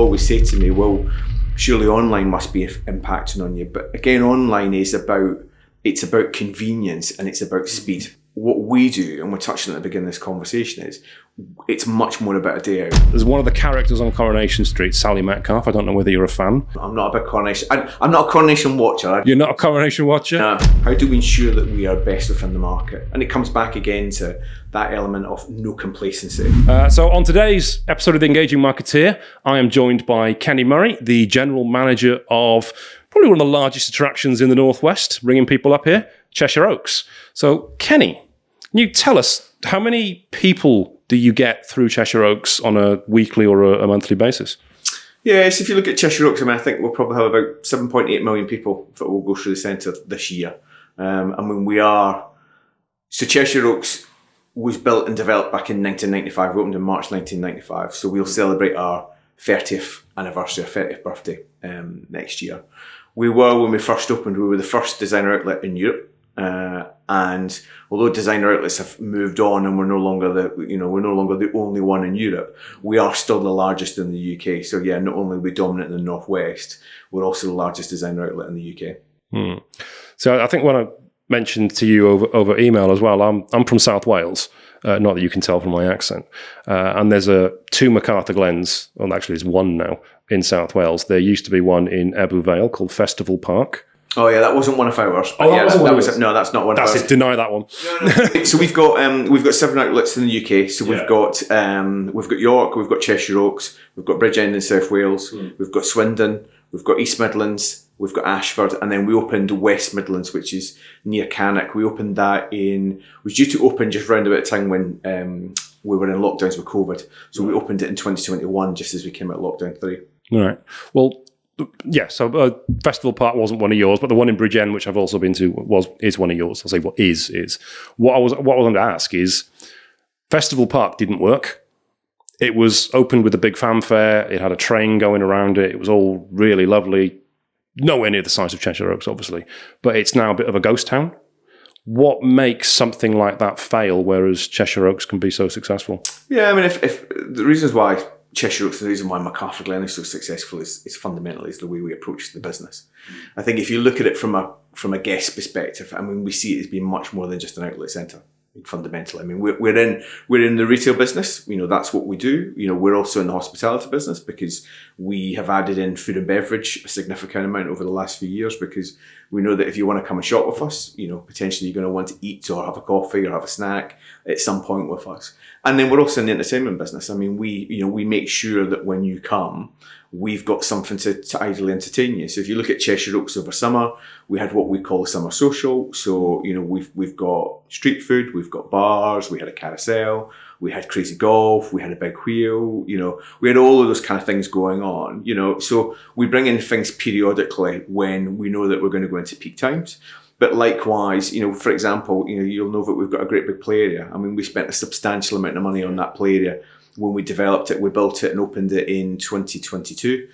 always say to me, well, surely online must be impacting on you. But again, online is about convenience and it's about speed. What we do, and we're touching at the beginning of this conversation, is it's much more about a day out. There's one of the characters on Coronation Street, Sally Metcalf. I don't know whether you're a fan. I'm not a big Coronation. I'm not a Coronation watcher. You're not a Coronation watcher? No. How do we ensure that we are best within the market? And it comes back again to that element of no complacency. So on today's episode of the Engaging Marketeer, I am joined by Kenny Murray, the general manager of probably one of the largest attractions in the Northwest, bringing people up here, Cheshire Oaks. So Kenny, can you tell us, how many people do you get through Cheshire Oaks on a weekly or a monthly basis? Yes, if you look at Cheshire Oaks, I think we'll probably have about 7.8 million people that will go through the centre this year. So Cheshire Oaks was built and developed back in 1995. We opened in March 1995. So we'll celebrate our 30th anniversary, our 30th birthday next year. When we first opened, we were the first designer outlet in Europe. And although designer outlets have moved on and we're no longer the only one in Europe, we are still the largest in the UK. So yeah, not only are we dominant in the Northwest, we're also the largest designer outlet in the UK. So I think when I mentioned to you over email as well, I'm from South Wales. Not that you can tell from my accent. And there's two McArthurGlens, well actually there's one now in South Wales. There used to be one in Ebbw Vale called Festival Park. Oh yeah, that wasn't one of ours. Oh, yeah, no, that's not one of ours. That's it. Deny that one. No. So we've got 7 outlets in the UK. So we've got York, we've got Cheshire Oaks, we've got Bridgend in South Wales, we've got Swindon, we've got East Midlands, we've got Ashford, and then we opened West Midlands, which is near Cannock. We opened that was due to open just round about the time when we were in lockdowns with COVID. So we opened it in 2021, just as we came out of lockdown 3. All right. Well. Yeah, so Festival Park wasn't one of yours, but the one in Bridgend, which I've also been to, is one of yours. I'll say what is. What I was going to ask is, Festival Park didn't work. It was opened with a big fanfare. It had a train going around it. It was all really lovely. Nowhere near the size of Cheshire Oaks, obviously, but it's now a bit of a ghost town. What makes something like that fail, whereas Cheshire Oaks can be so successful? Yeah, I mean, if the reasons why Cheshire Oaks, the reason why McArthurGlen is so successful is fundamentally the way we approach the business. I think if you look at it from a guest perspective, I mean, we see it as being much more than just an outlet centre. Fundamentally, I mean, we're in the retail business. That's what we do. We're also in the hospitality business because we have added in food and beverage a significant amount over the last few years, because we know that if you want to come and shop with us, potentially you're going to want to eat or have a coffee or have a snack at some point with us. And then we're also in the entertainment business. I mean, we make sure that when you come, we've got something to ideally entertain you. So if you look at Cheshire Oaks over summer, we had what we call a summer social. So, we've got street food, we've got bars, we had a carousel, we had crazy golf, we had a big wheel, we had all of those kind of things going on, So we bring in things periodically when we know that we're going to go into peak times. But likewise, for example, you'll know that we've got a great big play area. I mean, we spent a substantial amount of money on that play area when we developed it. We built it and opened it in 2022.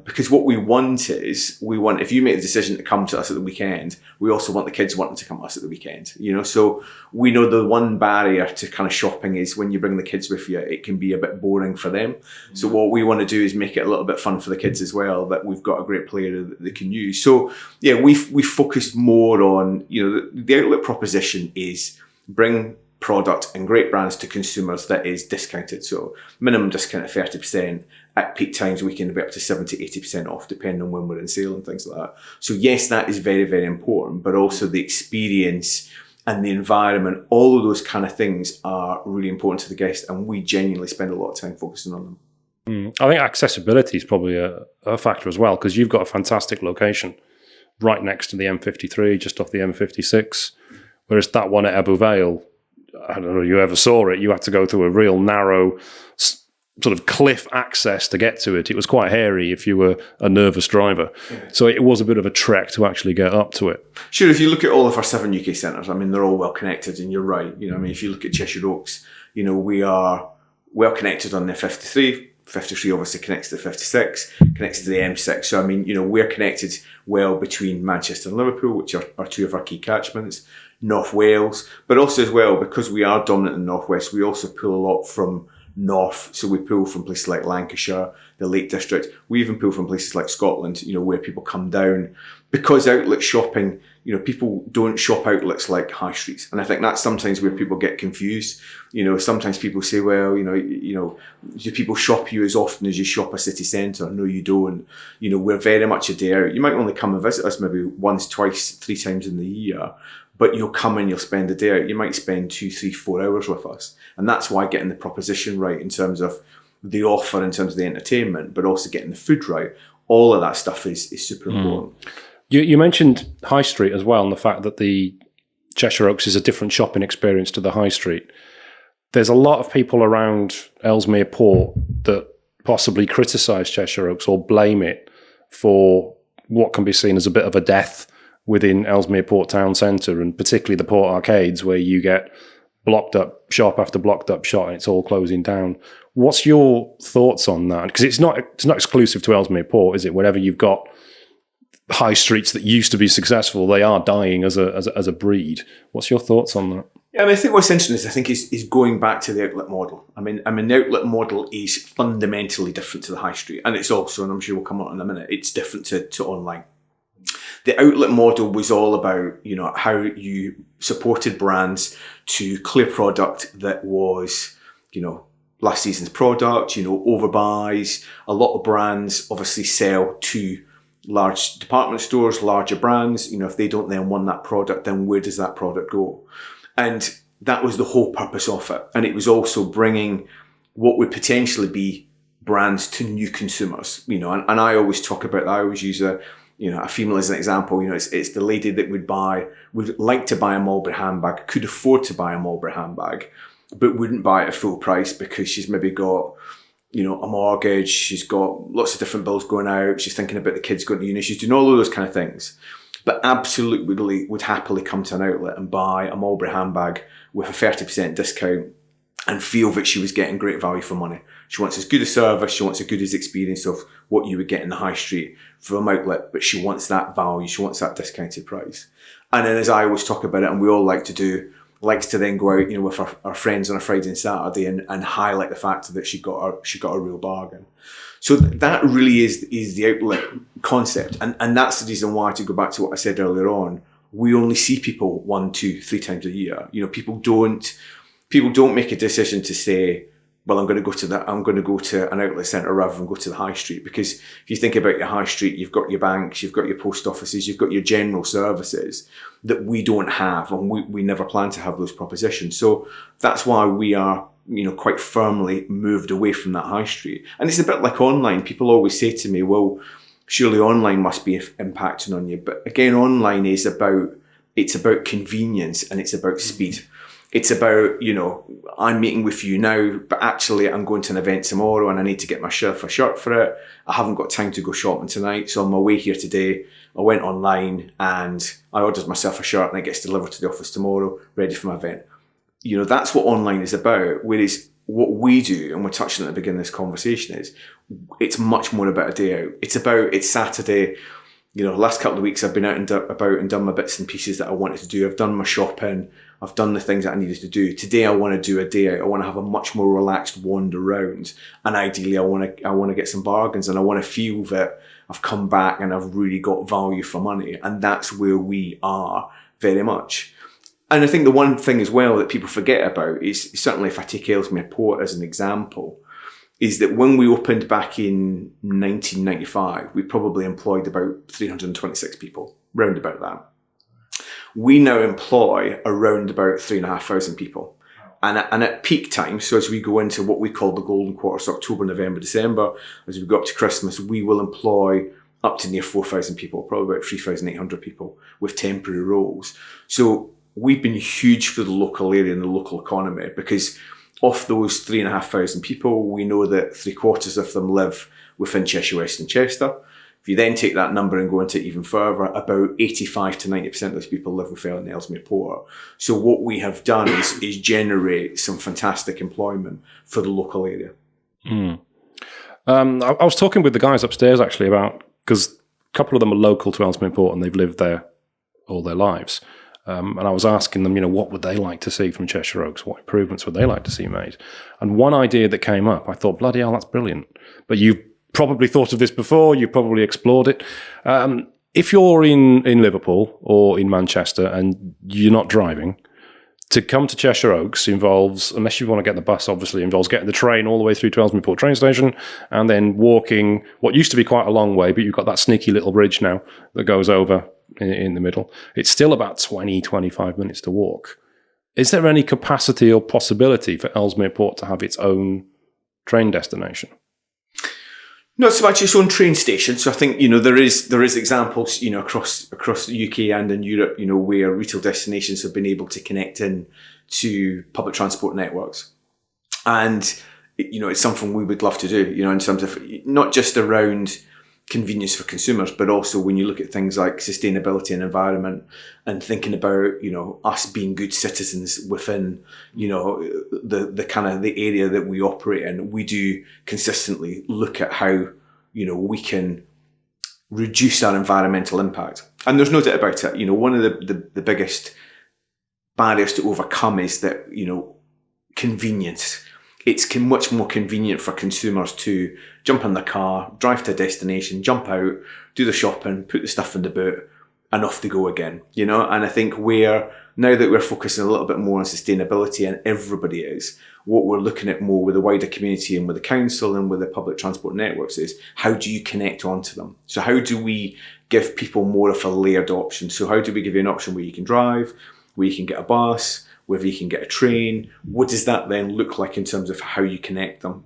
Because what we want is, if you make the decision to come to us at the weekend, we also want the kids wanting to come to us at the weekend, so we know the one barrier to kind of shopping is when you bring the kids with you, it can be a bit boring for them. So what we want to do is make it a little bit fun for the kids as well, that we've got a great play area that they can use. So yeah, we focused more on, the outlet proposition is bring product and great brands to consumers that is discounted. So minimum discount at 30%. At peak times, we can be up to 70, 80% off, depending on when we're in sale and things like that. So yes, that is very, very important, but also the experience and the environment, all of those kind of things are really important to the guest, and we genuinely spend a lot of time focusing on them. I think accessibility is probably a factor as well, because you've got a fantastic location right next to the M53, just off the M56, whereas that one at Ebbw Vale, I don't know if you ever saw it, you had to go through a real narrow sort of cliff access to get to it. It was quite hairy if you were a nervous driver. Yeah. So it was a bit of a trek to actually get up to it. Sure, if you look at all of our 7 UK centres, I mean, they're all well connected, and you're right. I mean, if you look at Cheshire Oaks, we are well connected on the 53. 53 obviously connects to the 56, connects to the M6. So, I mean, we're connected well between Manchester and Liverpool, which are 2 of our key catchments, North Wales, but also as well, because we are dominant in the North West, we also pull a lot from north. So we pull from places like Lancashire, the Lake District. We even pull from places like Scotland, where people come down. Because outlet shopping, people don't shop outlets like high streets. And I think that's sometimes where people get confused. Sometimes people say, well, do people shop you as often as you shop a city centre? No, you don't. We're very much a day out. You might only come and visit us maybe once, twice, 3 times in the year, but you'll come and you'll spend a day out. You might spend 2, 3, 4 hours with us. And that's why getting the proposition right in terms of the offer, in terms of the entertainment, but also getting the food right, all of that stuff is super important. You mentioned High Street as well, and the fact that the Cheshire Oaks is a different shopping experience to the High Street. There's a lot of people around Ellesmere Port that possibly criticise Cheshire Oaks or blame it for what can be seen as a bit of a death within Ellesmere Port town centre, and particularly the Port Arcades, where you get blocked up shop after blocked up shop and it's all closing down. What's your thoughts on that? Because it's not exclusive to Ellesmere Port, is it? Wherever you've got high streets that used to be successful, they are dying as a breed. What's your thoughts on that? Yeah, I think what's interesting is going back to the outlet model. I mean, the outlet model is fundamentally different to the high street, and it's also, and I'm sure we'll come on in a minute, it's different to online. The outlet model was all about, how you supported brands to clear product that was, last season's product, overbuys. A lot of brands obviously sell to large department stores, larger brands. If they don't then want that product, then where does that product go? And that was the whole purpose of it. And it was also bringing what would potentially be brands to new consumers. And I always talk about that. I always use a female as an example. It's the lady that would like to buy a Mulberry handbag, could afford to buy a Mulberry handbag, but wouldn't buy it at full price because she's maybe got a mortgage, she's got lots of different bills going out, she's thinking about the kids going to uni, she's doing all of those kind of things, but absolutely would happily come to an outlet and buy a Mulberry handbag with a 30% discount and feel that she was getting great value for money. She wants as good a service, she wants as good as experience of what you would get in the high street from outlet, but she wants that value, she wants that discounted price. And then, as I always talk about it, and we all like to do, likes to then go out, with our friends on a Friday and Saturday and highlight the fact that she got a real bargain. So that really is the outlet concept, and that's the reason why, to go back to what I said earlier on, we only see people 1, 2, 3 times a year. People don't make a decision to say, well, I'm going to go to an outlet centre rather than go to the high street. Because if you think about your high street, you've got your banks, you've got your post offices, you've got your general services that we don't have, and we never plan to have those propositions. So that's why we are, quite firmly moved away from that high street. And it's a bit like online. People always say to me, well, surely online must be impacting on you. But again, online is about convenience and it's about speed. It's about, I'm meeting with you now, but actually I'm going to an event tomorrow and I need to get myself a shirt for it. I haven't got time to go shopping tonight, so on my way here today, I went online and I ordered myself a shirt and it gets delivered to the office tomorrow, ready for my event. That's what online is about. Whereas what we do, and we're touching at the beginning of this conversation, is it's much more about a day out. It's Saturday. The last couple of weeks I've been out and about and done my bits and pieces that I wanted to do. I've done my shopping. I've done the things that I needed to do. Today I want to do a day out. I want to have a much more relaxed wander around. And ideally I want to get some bargains, and I want to feel that I've come back and I've really got value for money. And that's where we are very much. And I think the one thing as well that people forget about is, certainly if I take Ellesmere Port as an example, is that when we opened back in 1995, we probably employed about 326 people, round about that. We now employ around about 3,500 people. And at peak time, so as we go into what we call the golden quarters, October, November, December, as we go up to Christmas, we will employ up to near 4,000 people, probably about 3,800 people with temporary roles. So we've been huge for the local area and the local economy, because of those 3,500 people, we know that 3/4 of them live within Cheshire West and Chester. If you then take that number and go into it even further, about 85 to 90% of those people live within Ellesmere Port. So what we have done is generate some fantastic employment for the local area. I was talking with the guys upstairs actually about, because a couple of them are local to Ellesmere Port and they've lived there all their lives. And I was asking them, what would they like to see from Cheshire Oaks? What improvements would they like to see made? And one idea that came up, I thought, bloody hell, that's brilliant. But you've probably thought of this before. You've probably explored it. If you're in Liverpool or in Manchester and you're not driving, to come to Cheshire Oaks involves, unless you want to get the bus, obviously, involves getting the train all the way through to Ellesmere Port train station and then walking what used to be quite a long way, but you've got that sneaky little bridge now that goes over in the middle. It's still about 20, 25 minutes to walk. Is there any capacity or possibility for Ellesmere Port to have its own train destination? Not so much its own train station. So I think, there is examples, across the UK and in Europe, where retail destinations have been able to connect in to public transport networks. And, it's something we would love to do, in terms of not just around convenience for consumers, but also when you look at things like sustainability and environment and thinking about, us being good citizens within, the kind of the area that we operate in. We do consistently look at how, we can reduce our environmental impact. And there's no doubt about it. One of the biggest barriers to overcome is that, convenience. It's much more convenient for consumers to jump in the car, drive to a destination, jump out, do the shopping, put the stuff in the boot, and off they go again. And I think now that we're focusing a little bit more on sustainability, and everybody is, what we're looking at more with the wider community and with the council and with the public transport networks is how do you connect onto them? So how do we give people more of a layered option? So how do we give you an option where you can drive, where you can get a bus, whether you can get a train? What does that then look like in terms of how you connect them?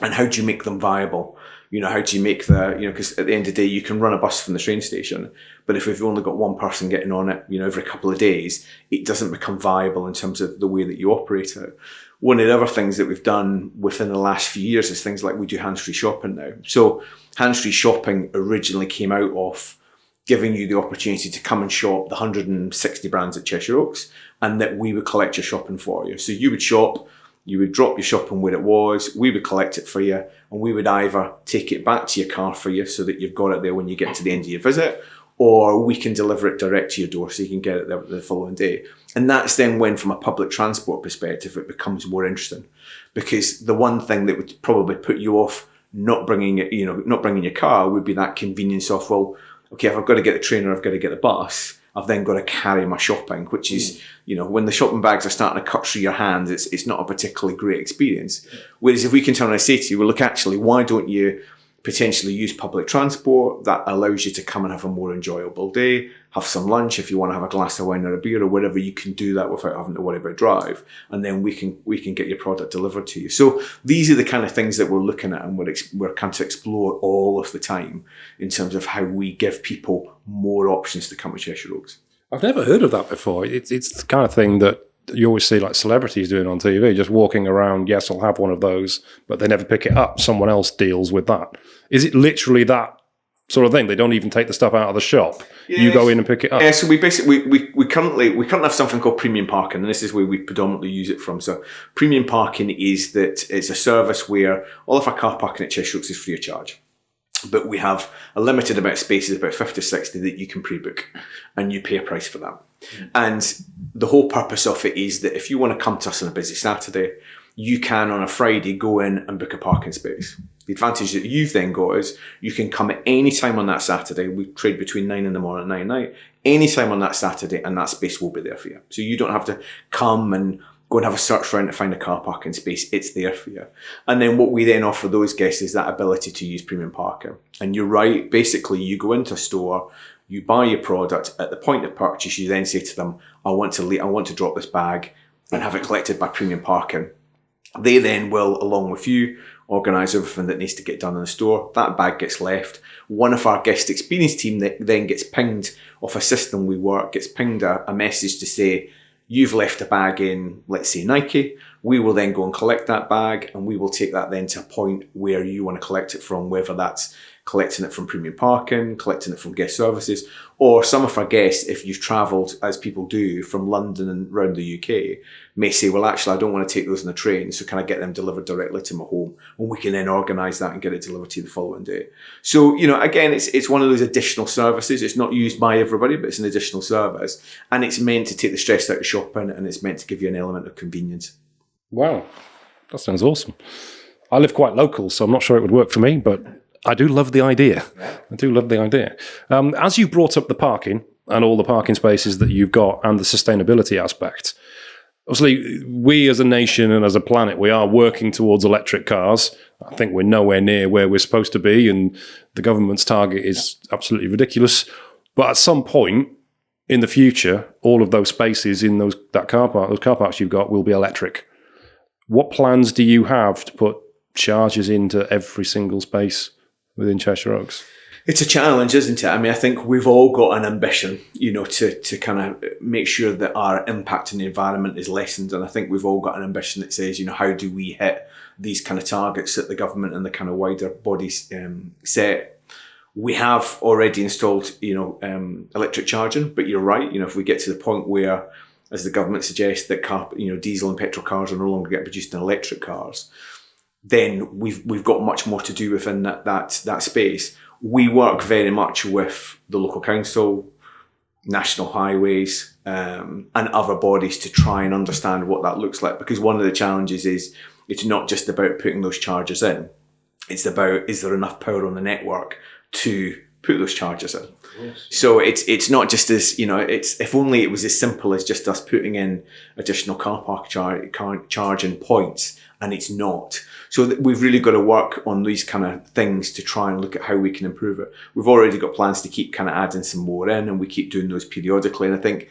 And how do you make them viable? How do you make because at the end of the day, you can run a bus from the train station, but if we've only got one person getting on it, every couple of days, it doesn't become viable in terms of the way that you operate it. One of the other things that we've done within the last few years is things like we do hands-free shopping now. So hands-free shopping originally came out of giving you the opportunity to come and shop the 160 brands at Cheshire Oaks, and that we would collect your shopping for you. So you would shop, you would drop your shopping where it was, we would collect it for you, and we would either take it back to your car for you so that you've got it there when you get to the end of your visit, or we can deliver it direct to your door so you can get it there the following day. And that's then when, from a public transport perspective, it becomes more interesting. Because the one thing that would probably put you off not bringing your car would be that convenience of, well, okay, if I've got to get the train or I've got to get the bus, I've then got to carry my shopping, which is, when the shopping bags are starting to cut through your hands, it's not a particularly great experience. Whereas if we can turn around and say to you, well, look, actually, why don't you potentially use public transport? That allows you to come and have a more enjoyable day, have some lunch. If you want to have a glass of wine or a beer or whatever, you can do that without having to worry about drive. And then we can get your product delivered to you. So these are the kind of things that we're looking at, and we're kind to explore all of the time in terms of how we give people more options to come to Cheshire Oaks. I've never heard of that before. It's the kind of thing that you always see like celebrities doing on TV, just walking around, yes, I'll have one of those, but they never pick it up. Someone else deals with that. Is it literally that sort of thing? They don't even take the stuff out of the shop. Yes. You go in and pick it up. Yeah, so we currently have something called premium parking, and this is where we predominantly use it from. So premium parking is that it's a service where all of our car parking at Cheshire Oaks is free of charge. But we have a limited amount of spaces, about 50 or 60, that you can pre-book, and you pay a price for that. And the whole purpose of it is that if you want to come to us on a busy Saturday, you can on a Friday go in and book a parking space. The advantage that you've then got is you can come at any time on that Saturday. We trade between 9 in the morning and 9 at night. Any time on that Saturday, and that space will be there for you. So you don't have to come and go and have a search around to find a car parking space. It's there for you. And then what we then offer those guests is that ability to use premium parking. And you're right, basically you go into a store, you buy your product, at the point of purchase, you then say to them, I want to drop this bag and have it collected by premium parking. They then will, along with you, organise everything that needs to get done in the store. That bag gets left. One of our guest experience team that then gets pinged off a system we work, gets pinged a message to say, you've left a bag in, let's say, Nike. We will then go and collect that bag, and we will take that then to a point where you want to collect it from, whether that's collecting it from premium parking, collecting it from guest services, or some of our guests, if you've travelled, as people do, from London and around the UK, may say, well, actually, I don't want to take those on the train, so can I get them delivered directly to my home? And we can then organise that and get it delivered to you the following day. So, again, it's one of those additional services. It's not used by everybody, but it's an additional service. And it's meant to take the stress out of shopping, and it's meant to give you an element of convenience. Wow, that sounds awesome. I live quite local, so I'm not sure it would work for me, but I do love the idea. I do love the idea. As you brought up the parking and all the parking spaces that you've got and the sustainability aspect, obviously we as a nation and as a planet, we are working towards electric cars. I think we're nowhere near where we're supposed to be, and the government's target is absolutely ridiculous. But at some point in the future, all of those spaces in those car parks you've got will be electric. What plans do you have to put chargers into every single space within Cheshire Oaks? It's a challenge, isn't it? I mean, I think we've all got an ambition, to kind of make sure that our impact on the environment is lessened. And I think we've all got an ambition that says, how do we hit these kind of targets that the government and the kind of wider bodies set? We have already installed, electric charging, but you're right. If we get to the point where, as the government suggests, that diesel and petrol cars are no longer get produced in electric cars, then we've got much more to do within that space. We work very much with the local council, National Highways, and other bodies to try and understand what that looks like. Because one of the challenges is it's not just about putting those chargers in. It's about, is there enough power on the network to put those chargers in? Yes. So it's not just as, it's, if only it was as simple as just us putting in additional car park charging points, and it's not. So we've really got to work on these kind of things to try and look at how we can improve it. We've already got plans to keep kind of adding some more in, and we keep doing those periodically. And I think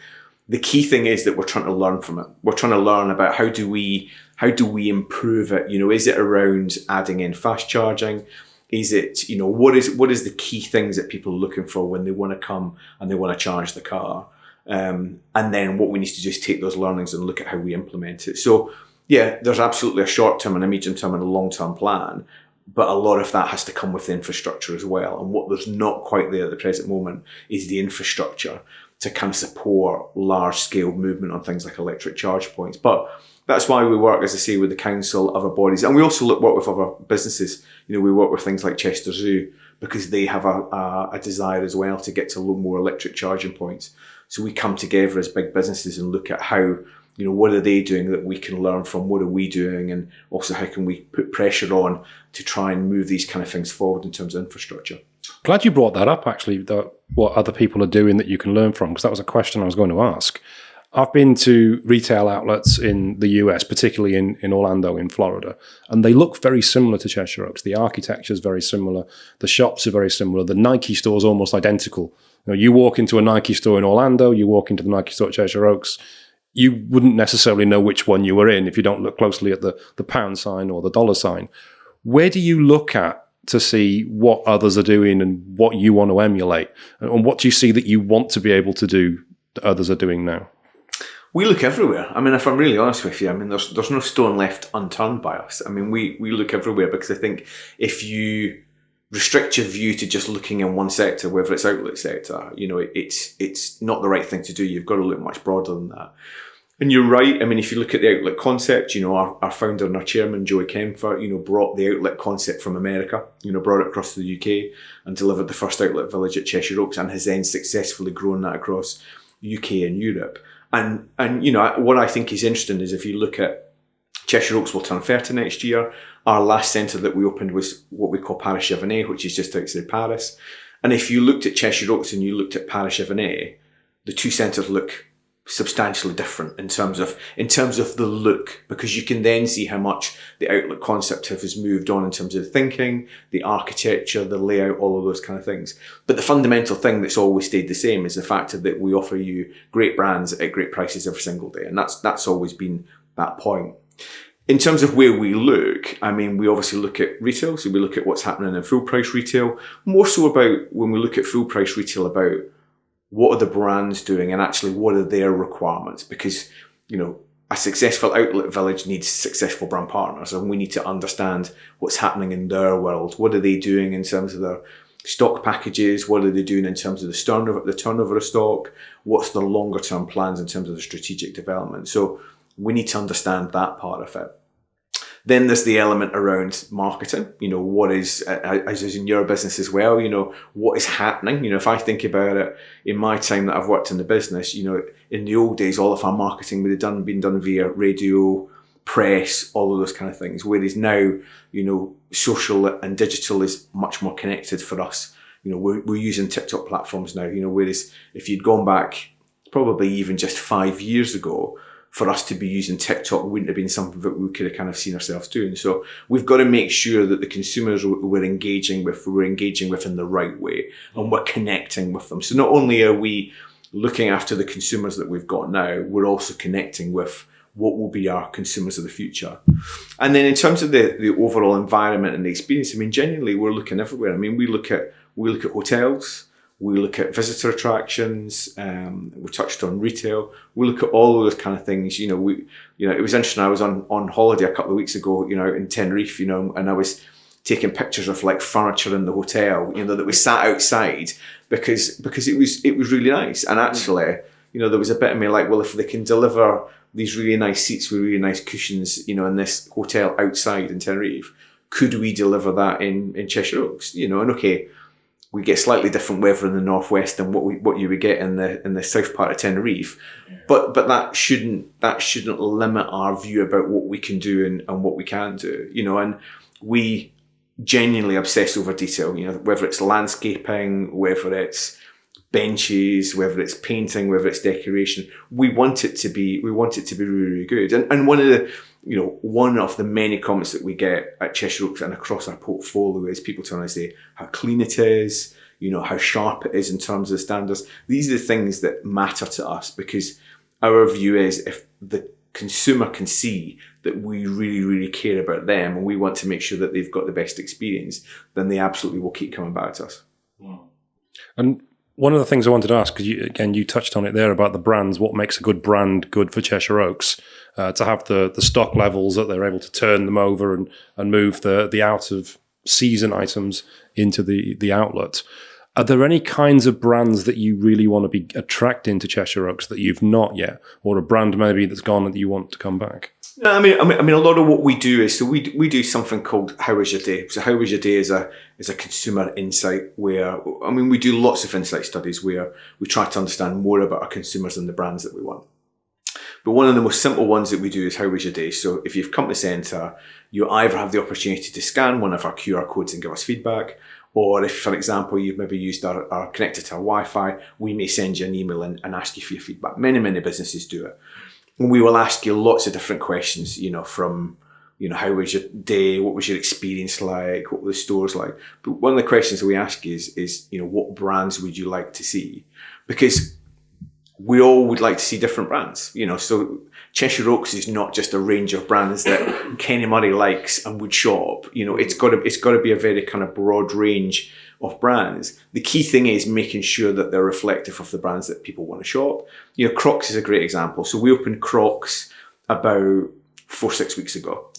the key thing is that we're trying to learn from it. We're trying to learn about how do we improve it? Is it around adding in fast charging? Is it, what is the key things that people are looking for when they want to come and they want to charge the car? And then what we need to do is take those learnings and look at how we implement it. So yeah, there's absolutely a short-term and a medium-term and a long-term plan, but a lot of that has to come with the infrastructure as well. And what there's not quite there at the present moment is the infrastructure to kind of support large-scale movement on things like electric charge points. But that's why we work, as I say, with the council, other bodies, and we also work with other businesses. We work with things like Chester Zoo, because they have a desire as well to get to more electric charging points. So we come together as big businesses and look at how, what are they doing that we can learn from, what are we doing, and also how can we put pressure on to try and move these kind of things forward in terms of infrastructure. Glad you brought that up, actually, what other people are doing that you can learn from, because that was a question I was going to ask. I've been to retail outlets in the US, particularly in Orlando, in Florida, and they look very similar to Cheshire Oaks. The architecture is very similar. The shops are very similar. The Nike store is almost identical. You walk into a Nike store in Orlando, you walk into the Nike store at Cheshire Oaks, you wouldn't necessarily know which one you were in if you don't look closely at the pound sign or the dollar sign. Where do you look at to see what others are doing and what you want to emulate? And what do you see that you want to be able to do that others are doing now? We look everywhere. I mean, if I'm really honest with you, there's no stone left unturned by us. We look everywhere, because I think if you restrict your view to just looking in one sector, whether it's outlet sector, it's not the right thing to do. You've got to look much broader than that. And you're right. If you look at the outlet concept, our founder and our chairman, Joey Kempfer, brought the outlet concept from America, brought it across to the UK and delivered the first outlet village at Cheshire Oaks, and has then successfully grown that across UK and Europe. And what I think is interesting is if you look at Cheshire Oaks will turn 30 next year. Our last centre that we opened was what we call Paris-Chevenay, which is just outside Paris. And if you looked at Cheshire Oaks and you looked at Paris-Chevenay, the two centres look substantially different in terms of the look, because you can then see how much the outlet concept has moved on in terms of the thinking, the architecture, the layout, all of those kind of things. But the fundamental thing that's always stayed the same is the fact that we offer you great brands at great prices every single day, and that's always been that point. In terms of where we look, we obviously look at retail, so we look at what's happening in full price retail, more so about when we look at full price retail about what are the brands doing and actually what are their requirements, because a successful outlet village needs successful brand partners, and we need to understand what's happening in their world. What are they doing in terms of their stock packages? What are they doing in terms of the turnover of stock? What's their longer term plans in terms of the strategic development? So we need to understand that part of it. Then there's the element around marketing. What is, as is in your business as well, what is happening? If I think about it in my time that I've worked in the business, in the old days, all of our marketing would have been done via radio, press, all of those kind of things. Whereas now, social and digital is much more connected for us. We're using TikTok platforms now, whereas if you'd gone back probably even just 5 years ago, for us to be using TikTok wouldn't have been something that we could have kind of seen ourselves doing. So we've got to make sure that the consumers we're engaging with in the right way, and we're connecting with them. So not only are we looking after the consumers that we've got now, we're also connecting with what will be our consumers of the future. And then in terms of the overall environment and the experience, genuinely we're looking everywhere. We look at hotels. We look at visitor attractions. We touched on retail. We look at all of those kind of things. It was interesting. I was on holiday a couple of weeks ago, out in Tenerife, and I was taking pictures of like furniture in the hotel, that we sat outside because it was really nice. And actually, there was a bit of me like, well, if they can deliver these really nice seats with really nice cushions, in this hotel outside in Tenerife, could we deliver that in Cheshire Oaks? And okay, we get slightly different weather in the northwest than what you would get in the south part of Tenerife, but that shouldn't limit our view about what we can do and what we can do. And we genuinely obsess over detail. Whether it's landscaping, whether it's benches, whether it's painting, whether it's decoration, we want it to be really, really good. And one of the many comments that we get at Cheshire Oaks and across our portfolio is people trying to say how clean it is, how sharp it is in terms of standards. These are the things that matter to us, because our view is if the consumer can see that we really, really care about them and we want to make sure that they've got the best experience, then they absolutely will keep coming back to us. And one of the things I wanted to ask, because you touched on it there about the brands, what makes a good brand good for Cheshire Oaks, to have the stock levels that they're able to turn them over and move the out of season items into the outlet. Are there any kinds of brands that you really want to be attracting to Cheshire Oaks that you've not yet, or a brand maybe that's gone that you want to come back? No, a lot of what we do is, so we do something called How Was Your Day? So How Was Your Day is a consumer insight where, we do lots of insight studies where we try to understand more about our consumers and the brands that we want. But one of the most simple ones that we do is How Was Your Day? So if you've come to centre, you either have the opportunity to scan one of our QR codes and give us feedback, or if, for example, you've maybe used our connected to our Wi-Fi, we may send you an email and ask you for your feedback. Many, many businesses do it. And we will ask you lots of different questions, from, how was your day? What was your experience like? What were the stores like? But one of the questions that we ask is, what brands would you like to see? Because we all would like to see different brands, so Cheshire Oaks is not just a range of brands that Kenny Murray likes and would shop. It's got to be a very kind of broad range of brands. The key thing is making sure that they're reflective of the brands that people want to shop. Crocs is a great example. So we opened Crocs about 4-6 weeks ago,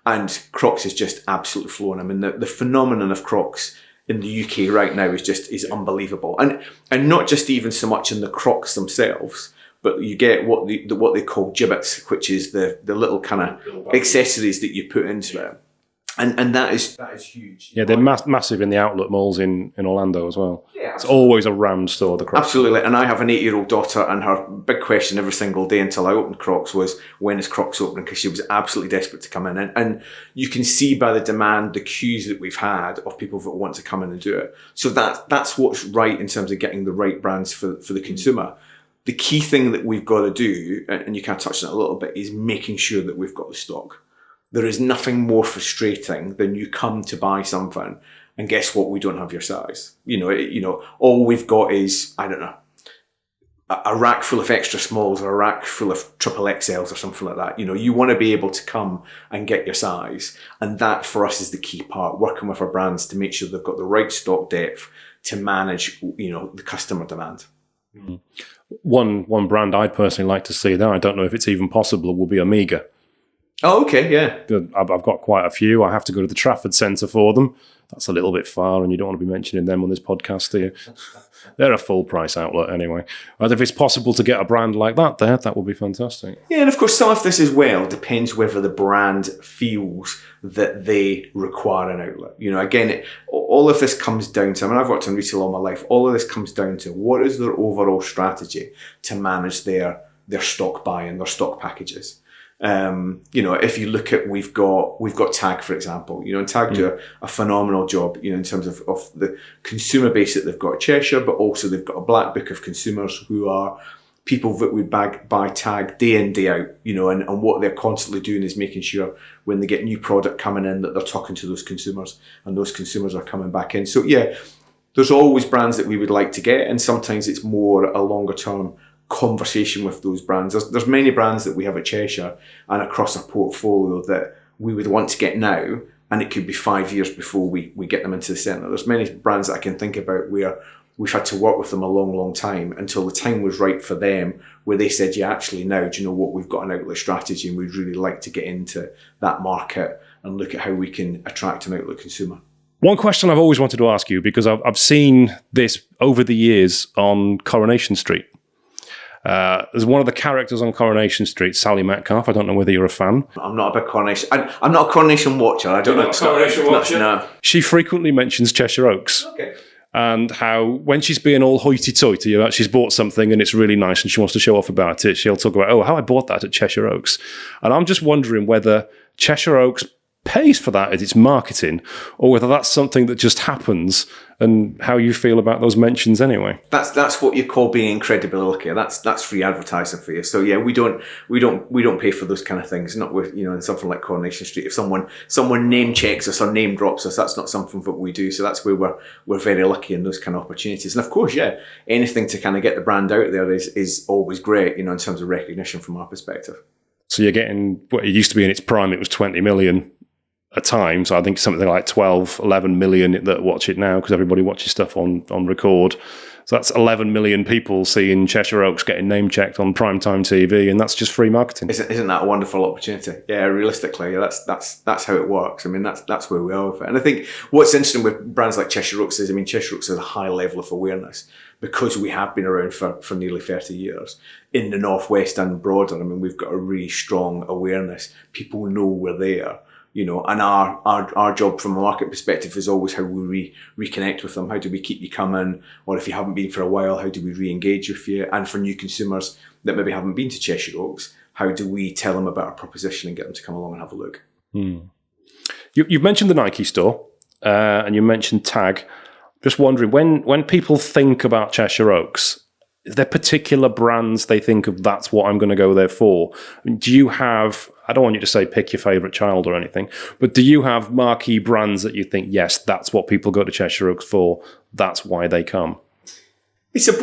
and Crocs is just absolutely flown. The phenomenon of Crocs in the UK right now is unbelievable, and not just even so much in the Crocs themselves, but you get what they call gibbets, which is the little kind of accessories that you put into it. And that is huge. Yeah, they're massive in the outlet malls in Orlando as well. Yeah, it's always a rammed store, the Crocs. Absolutely. And I have an 8-year-old daughter, and her big question every single day until I opened Crocs was, when is Crocs opening? Because she was absolutely desperate to come in. And you can see by the demand, the queues that we've had of people that want to come in and do it. So that's what's right in terms of getting the right brands for the consumer. The key thing that we've got to do, and you kind of touched on it a little bit, is making sure that we've got the stock. There is nothing more frustrating than you come to buy something and guess what? We don't have your size. All we've got is, I don't know, a rack full of extra smalls or a rack full of triple XLs or something like that. You want to be able to come and get your size. And that for us is the key part, working with our brands to make sure they've got the right stock depth to manage, the customer demand. Mm-hmm. One brand I'd personally like to see there, I don't know if it's even possible, will be Amiga. Oh, okay, yeah. I've got quite a few. I have to go to the Trafford Centre for them. That's a little bit far, and you don't want to be mentioning them on this podcast, do you? They're a full-price outlet anyway. But if it's possible to get a brand like that there, that would be fantastic. Yeah, and of course, some of this as well depends whether the brand feels that they require an outlet. You know, again, all of this comes down to, I mean, I've worked in retail all my life, all of this comes down to what is their overall strategy to manage their stock buy and their stock packages. You know, if you look at, we've got Tag, for example, you know, and Tag do a phenomenal job, you know, in terms of the consumer base that they've got at Cheshire, but also they've got a black book of consumers who are people that would buy Tag day in, day out, you know, and what they're constantly doing is making sure when they get new product coming in that they're talking to those consumers and those consumers are coming back in. So yeah, there's always brands that we would like to get, and sometimes it's more a longer term conversation with those brands. There's many brands that we have at Cheshire and across our portfolio that we would want to get now, and it could be 5 years before we get them into the centre. There's many brands that I can think about where we've had to work with them a long, long time until the time was right for them, where they said, yeah, actually now, do you know what, we've got an outlet strategy and we'd really like to get into that market and look at how we can attract an outlet consumer. One question I've always wanted to ask you, because I've seen this over the years on Coronation Street. There's one of the characters on Coronation Street, Sally Metcalf. I don't know whether you're a fan. I'm not a big Coronation. I'm not a Coronation watcher. I don't know. Not a Coronation watcher? No. She frequently mentions Cheshire Oaks. Okay. And how when she's being all hoity-toity about she's bought something and it's really nice and she wants to show off about it, she'll talk about, oh, how I bought that at Cheshire Oaks. And I'm just wondering whether Cheshire Oaks pays for that as its marketing, or whether that's something that just happens, and how you feel about those mentions anyway. That's what you call being incredibly lucky. That's free advertising for you. So yeah, we don't pay for those kind of things. Not with, you know, in something like Coronation Street. If someone name checks us or name drops us, that's not something that we do. So that's where we're very lucky in those kind of opportunities. And of course, yeah, anything to kind of get the brand out there is always great, you know, in terms of recognition from our perspective. So you're getting what it used to be in its prime. It was 20 million. A time, so I think something like 12, 11 million that watch it now, because everybody watches stuff on record. So that's 11 million people seeing Cheshire Oaks getting name checked on primetime TV, and that's just free marketing. Isn't that a wonderful opportunity? Yeah, realistically, that's how it works. I mean, that's where we are with it. And I think what's interesting with brands like Cheshire Oaks is, I mean, Cheshire Oaks has a high level of awareness because we have been around for nearly 30 years in the Northwest and broader. I mean, we've got a really strong awareness. People know we're there. You know, and our job from a market perspective is always how we reconnect with them. How do we keep you coming? Or if you haven't been for a while, how do we re-engage with you? And for new consumers that maybe haven't been to Cheshire Oaks, how do we tell them about our proposition and get them to come along and have a look? You've mentioned the Nike store and you mentioned Tag. Just wondering, when people think about Cheshire Oaks, is there particular brands they think of, that's what I'm going to go there for? I mean, do you have, I don't want you to say pick your favourite child or anything, but do you have marquee brands that you think, yes, that's what people go to Cheshire Oaks for, that's why they come? It's a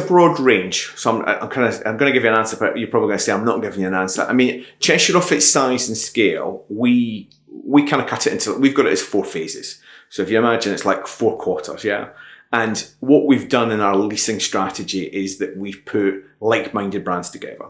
broad range. So I'm going to give you an answer, but you're probably going to say I'm not giving you an answer. I mean, Cheshire, of its size and scale, we kind of cut it into, we've got it as 4 phases. So if you imagine it's like 4 quarters, yeah? And what we've done in our leasing strategy is that we've put like-minded brands together.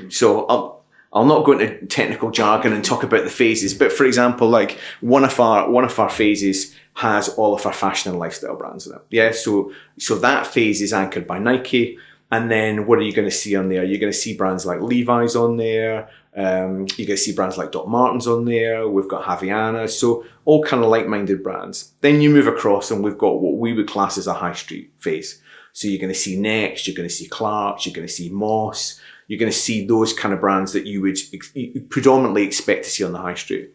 So I'll not go into technical jargon and talk about the phases, but for example, like one of our phases has all of our fashion and lifestyle brands in it. Yeah, so that phase is anchored by Nike. And then what are you going to see on there? You're going to see brands like Levi's on there. You're going to see brands like Doc Martens on there. We've got Havaianas. So all kind of like-minded brands. Then you move across and we've got what we would class as a high street phase. So you're going to see Next, you're going to see Clarks, you're going to see Moss. You're going to see those kind of brands that you would predominantly expect to see on the high street.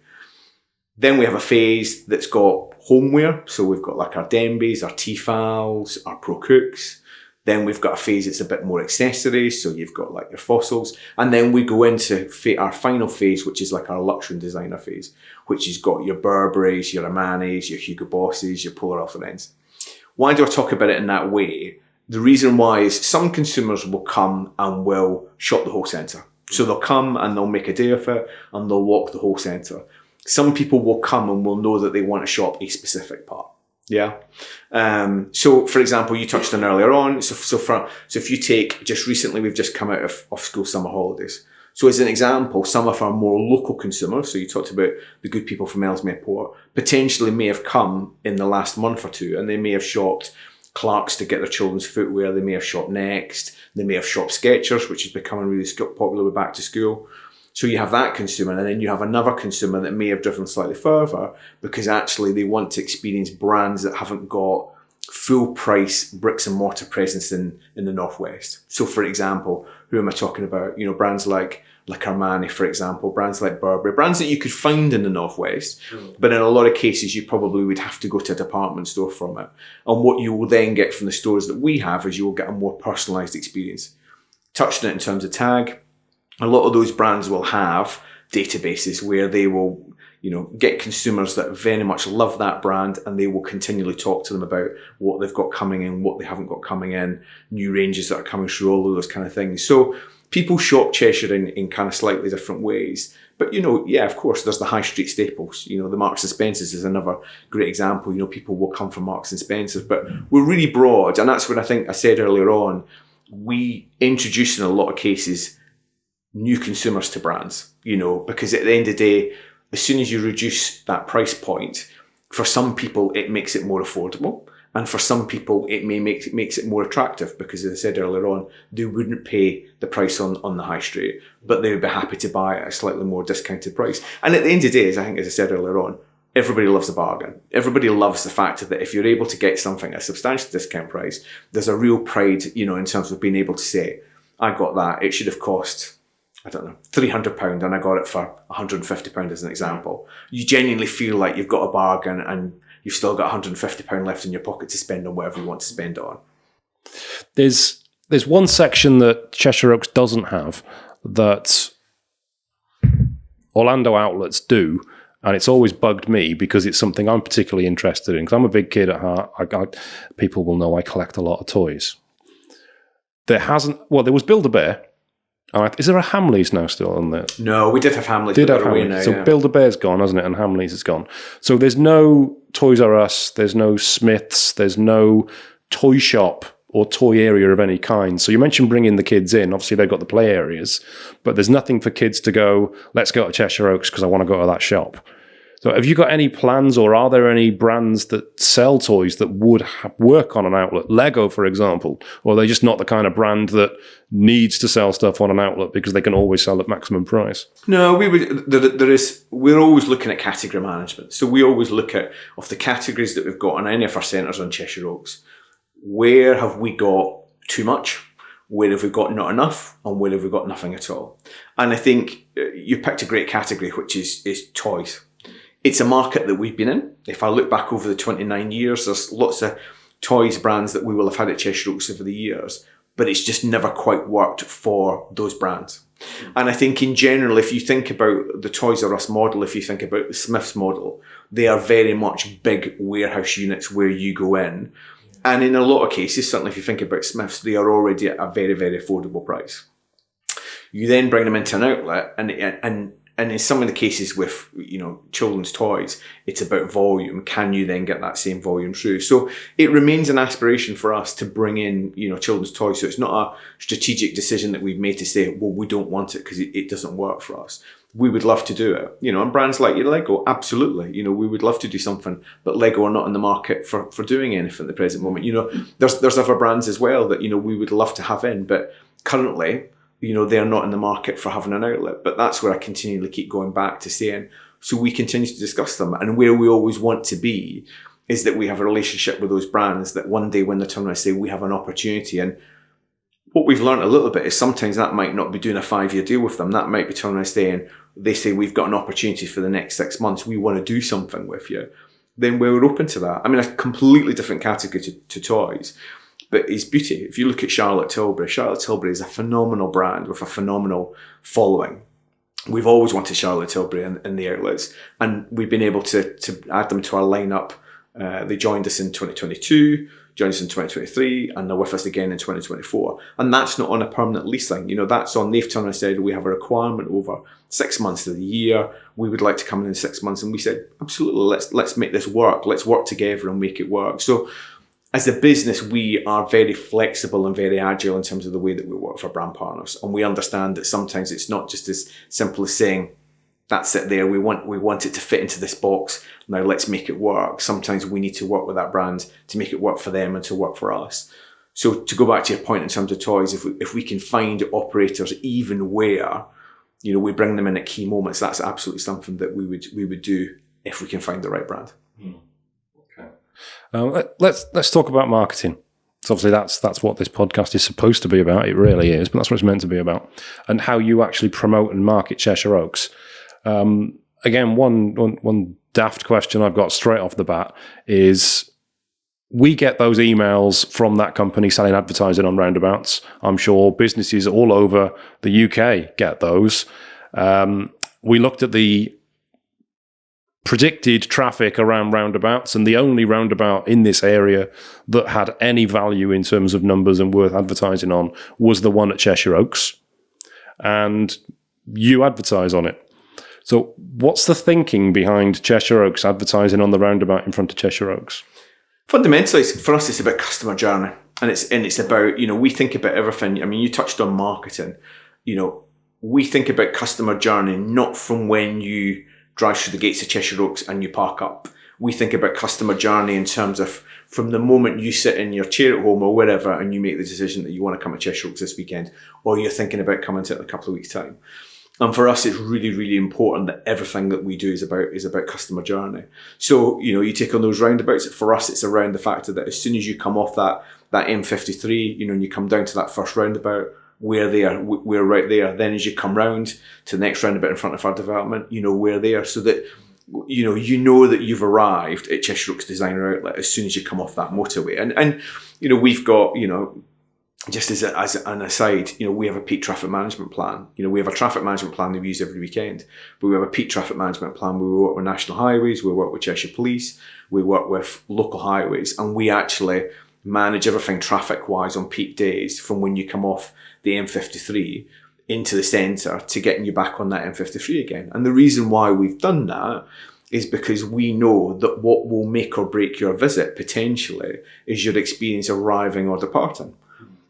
Then we have a phase that's got homeware. So we've got like our Denbys, our Tefals, our Pro Cooks. Then we've got a phase that's a bit more accessories. So you've got like your Fossils. And then we go into our final phase, which is like our luxury and designer phase, which has got your Burberrys, your Armanis, your Hugo Bosses, your Polar Alpharens. Why do I talk about it in that way? The reason why is some consumers will come and will shop the whole centre. So they'll come and they'll make a day of it and they'll walk the whole centre. Some people will come and will know that they want to shop a specific part. Yeah. So, for example, you touched on earlier on. So if you take just recently, we've just come out of school summer holidays. So, as an example, some of our more local consumers, so you talked about the good people from Ellesmere Port, potentially may have come in the last month or two, and they may have shopped Clarks to get their children's footwear. They may have shopped Next. They may have shopped Skechers, which is becoming really popular with back to school. So you have that consumer, and then you have another consumer that may have driven slightly further because actually they want to experience brands that haven't got full price bricks and mortar presence in the Northwest. So for example, who am I talking about? You know, brands like Armani, for example, brands like Burberry, brands that you could find in the Northwest, but in a lot of cases you probably would have to go to a department store from it. And what you will then get from the stores that we have is you will get a more personalised experience. Touched on it in terms of tag. A lot of those brands will have databases where they will, you know, get consumers that very much love that brand, and they will continually talk to them about what they've got coming in, what they haven't got coming in, new ranges that are coming through, all of those kind of things. So people shop Cheshire in kind of slightly different ways. But, you know, yeah, of course, there's the high street staples. You know, the Marks and Spencers is another great example. You know, people will come from Marks and Spencers, but we're really broad. And that's what I think I said earlier on. We introduce in a lot of cases new consumers to brands, you know, because at the end of the day, as soon as you reduce that price point, for some people it makes it more affordable, and for some people it makes it more attractive because, as I said earlier on, they wouldn't pay the price on the high street, but they would be happy to buy it at a slightly more discounted price. And at the end of the day, as I said earlier on, everybody loves a bargain. Everybody loves the fact that if you're able to get something at a substantial discount price, there's a real pride, you know, in terms of being able to say, I got that, it should have cost, I don't know, £300 and I got it for £150 as an example. You genuinely feel like you've got a bargain and you've still got £150 left in your pocket to spend on whatever you want to spend on. There's one section that Cheshire Oaks doesn't have that Orlando outlets do, and it's always bugged me because it's something I'm particularly interested in. Because I'm a big kid at heart. People will know I collect a lot of toys. There was Build-A-Bear. Is there a Hamleys now still on there? No, we did have Hamleys. So Build-A-Bear's gone, hasn't it? And Hamleys is gone. So there's no Toys R Us, there's no Smiths, there's no toy shop or toy area of any kind. So you mentioned bringing the kids in. Obviously, they've got the play areas, but there's nothing for kids to go, let's go to Cheshire Oaks because I want to go to that shop. So have you got any plans, or are there any brands that sell toys that would work on an outlet? Lego, for example, or are they just not the kind of brand that needs to sell stuff on an outlet because they can always sell at maximum price? No, we're always looking at category management. So we always look at, of the categories that we've got in any of our centres on Cheshire Oaks, where have we got too much? Where have we got not enough? And where have we got nothing at all? And I think you picked a great category, which is toys. It's a market that we've been in. If I look back over the 29 years, there's lots of toys brands that we will have had at Cheshire Oaks over the years, but it's just never quite worked for those brands. And I think in general, if you think about the Toys R Us model, if you think about the Smiths model, they are very much big warehouse units where you go in. And in a lot of cases, certainly if you think about Smiths, they are already at a very, very affordable price. You then bring them into an outlet, and in some of the cases with, you know, children's toys, it's about volume. Can you then get that same volume through? So it remains an aspiration for us to bring in, you know, children's toys. So it's not a strategic decision that we've made to say, well, we don't want it because it doesn't work for us. We would love to do it, you know, and brands like Lego, absolutely. You know, we would love to do something, but Lego are not in the market for doing anything at the present moment. You know, there's other brands as well that, you know, we would love to have in, but currently, you know, they're not in the market for having an outlet. But that's where I continually keep going back to saying, so we continue to discuss them. And where we always want to be is that we have a relationship with those brands that one day when they turn around and say, we have an opportunity. And what we've learned a little bit is sometimes that might not be doing a 5-year deal with them. That might be turning around and saying, they say, we've got an opportunity for the next 6 months. We want to do something with you. Then we're open to that. I mean, a completely different category to toys. But it's beauty. If you look at Charlotte Tilbury is a phenomenal brand with a phenomenal following. We've always wanted Charlotte Tilbury in the outlets, and we've been able to add them to our lineup. They joined us in 2022. joined us in 2023, and they're with us again in 2024. And that's not on a permanent lease thing. That's on, they've turned and said, we have a requirement over 6 months of the year. We would like to come in 6 months. And we said, absolutely, let's make this work. Let's work together and make it work. So as a business, we are very flexible and very agile in terms of the way that we work for brand partners. And we understand that sometimes it's not just as simple as saying, that's it there, we want it to fit into this box, now let's make it work. Sometimes we need to work with that brand to make it work for them and to work for us. So to go back to your point in terms of toys, if we can find operators even where, we bring them in at key moments, that's absolutely something that we would do if we can find the right brand. Okay. Let's talk about marketing. So obviously that's what this podcast is supposed to be about. It really is, but that's what it's meant to be about. And how you actually promote and market Cheshire Oaks. Again, one daft question I've got straight off the bat is, we get those emails from that company selling advertising on roundabouts. I'm sure businesses all over the UK get those. We looked at the predicted traffic around roundabouts, and the only roundabout in this area that had any value in terms of numbers and worth advertising on was the one at Cheshire Oaks. And you advertise on it. So what's the thinking behind Cheshire Oaks advertising on the roundabout in front of Cheshire Oaks? Fundamentally, for us, it's about customer journey. And it's about, we think about everything. I mean, you touched on marketing. We think about customer journey, not from when you drive through the gates of Cheshire Oaks and you park up. We think about customer journey in terms of from the moment you sit in your chair at home or wherever and you make the decision that you want to come to Cheshire Oaks this weekend, or you're thinking about coming to it in a couple of weeks' time. And for us, it's really, really important that everything that we do is about customer journey. So, you take on those roundabouts. For us, it's around the fact that as soon as you come off that M53, and you come down to that first roundabout, we're there, we're right there. Then as you come round to the next roundabout in front of our development, we're there, so that you know that you've arrived at Cheshire Oaks Designer Outlet as soon as you come off that motorway. And we've got, just as an aside, we have a peak traffic management plan. We have a traffic management plan that we use every weekend, but we have a peak traffic management plan where we work with national highways, we work with Cheshire Police, we work with local highways, and we actually manage everything traffic-wise on peak days from when you come off the M53 into the centre to getting you back on that M53 again. And the reason why we've done that is because we know that what will make or break your visit potentially is your experience arriving or departing.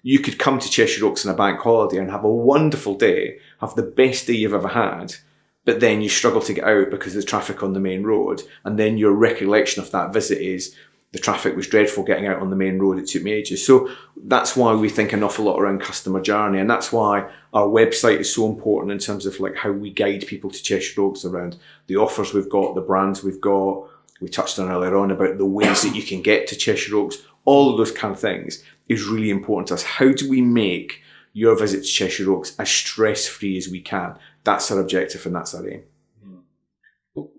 You could come to Cheshire Oaks on a bank holiday and have a wonderful day, have the best day you've ever had, but then you struggle to get out because of the traffic on the main road. And then your recollection of that visit is, the traffic was dreadful getting out on the main road, it took me ages. So that's why we think an awful lot around customer journey. And that's why our website is so important in terms of how we guide people to Cheshire Oaks around the offers we've got, the brands we've got. We touched on earlier on about the ways that you can get to Cheshire Oaks. All of those kind of things is really important to us. How do we make your visit to Cheshire Oaks as stress-free as we can? That's our objective and that's our aim.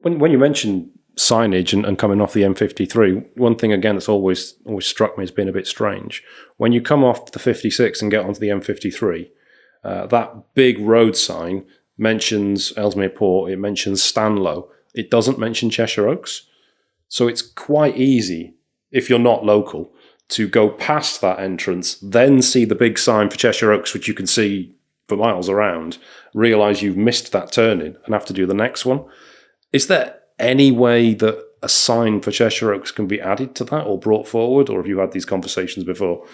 When you mentioned signage and coming off the M53, one thing again that's always struck me as being a bit strange. When you come off the 56 and get onto the M53, that big road sign mentions Ellesmere Port, it mentions Stanlow. It doesn't mention Cheshire Oaks. So it's quite easy, if you're not local, to go past that entrance, then see the big sign for Cheshire Oaks, which you can see for miles around, realise you've missed that turning and have to do the next one. Is there any way that a sign for Cheshire Oaks can be added to that or brought forward, or have you had these conversations before?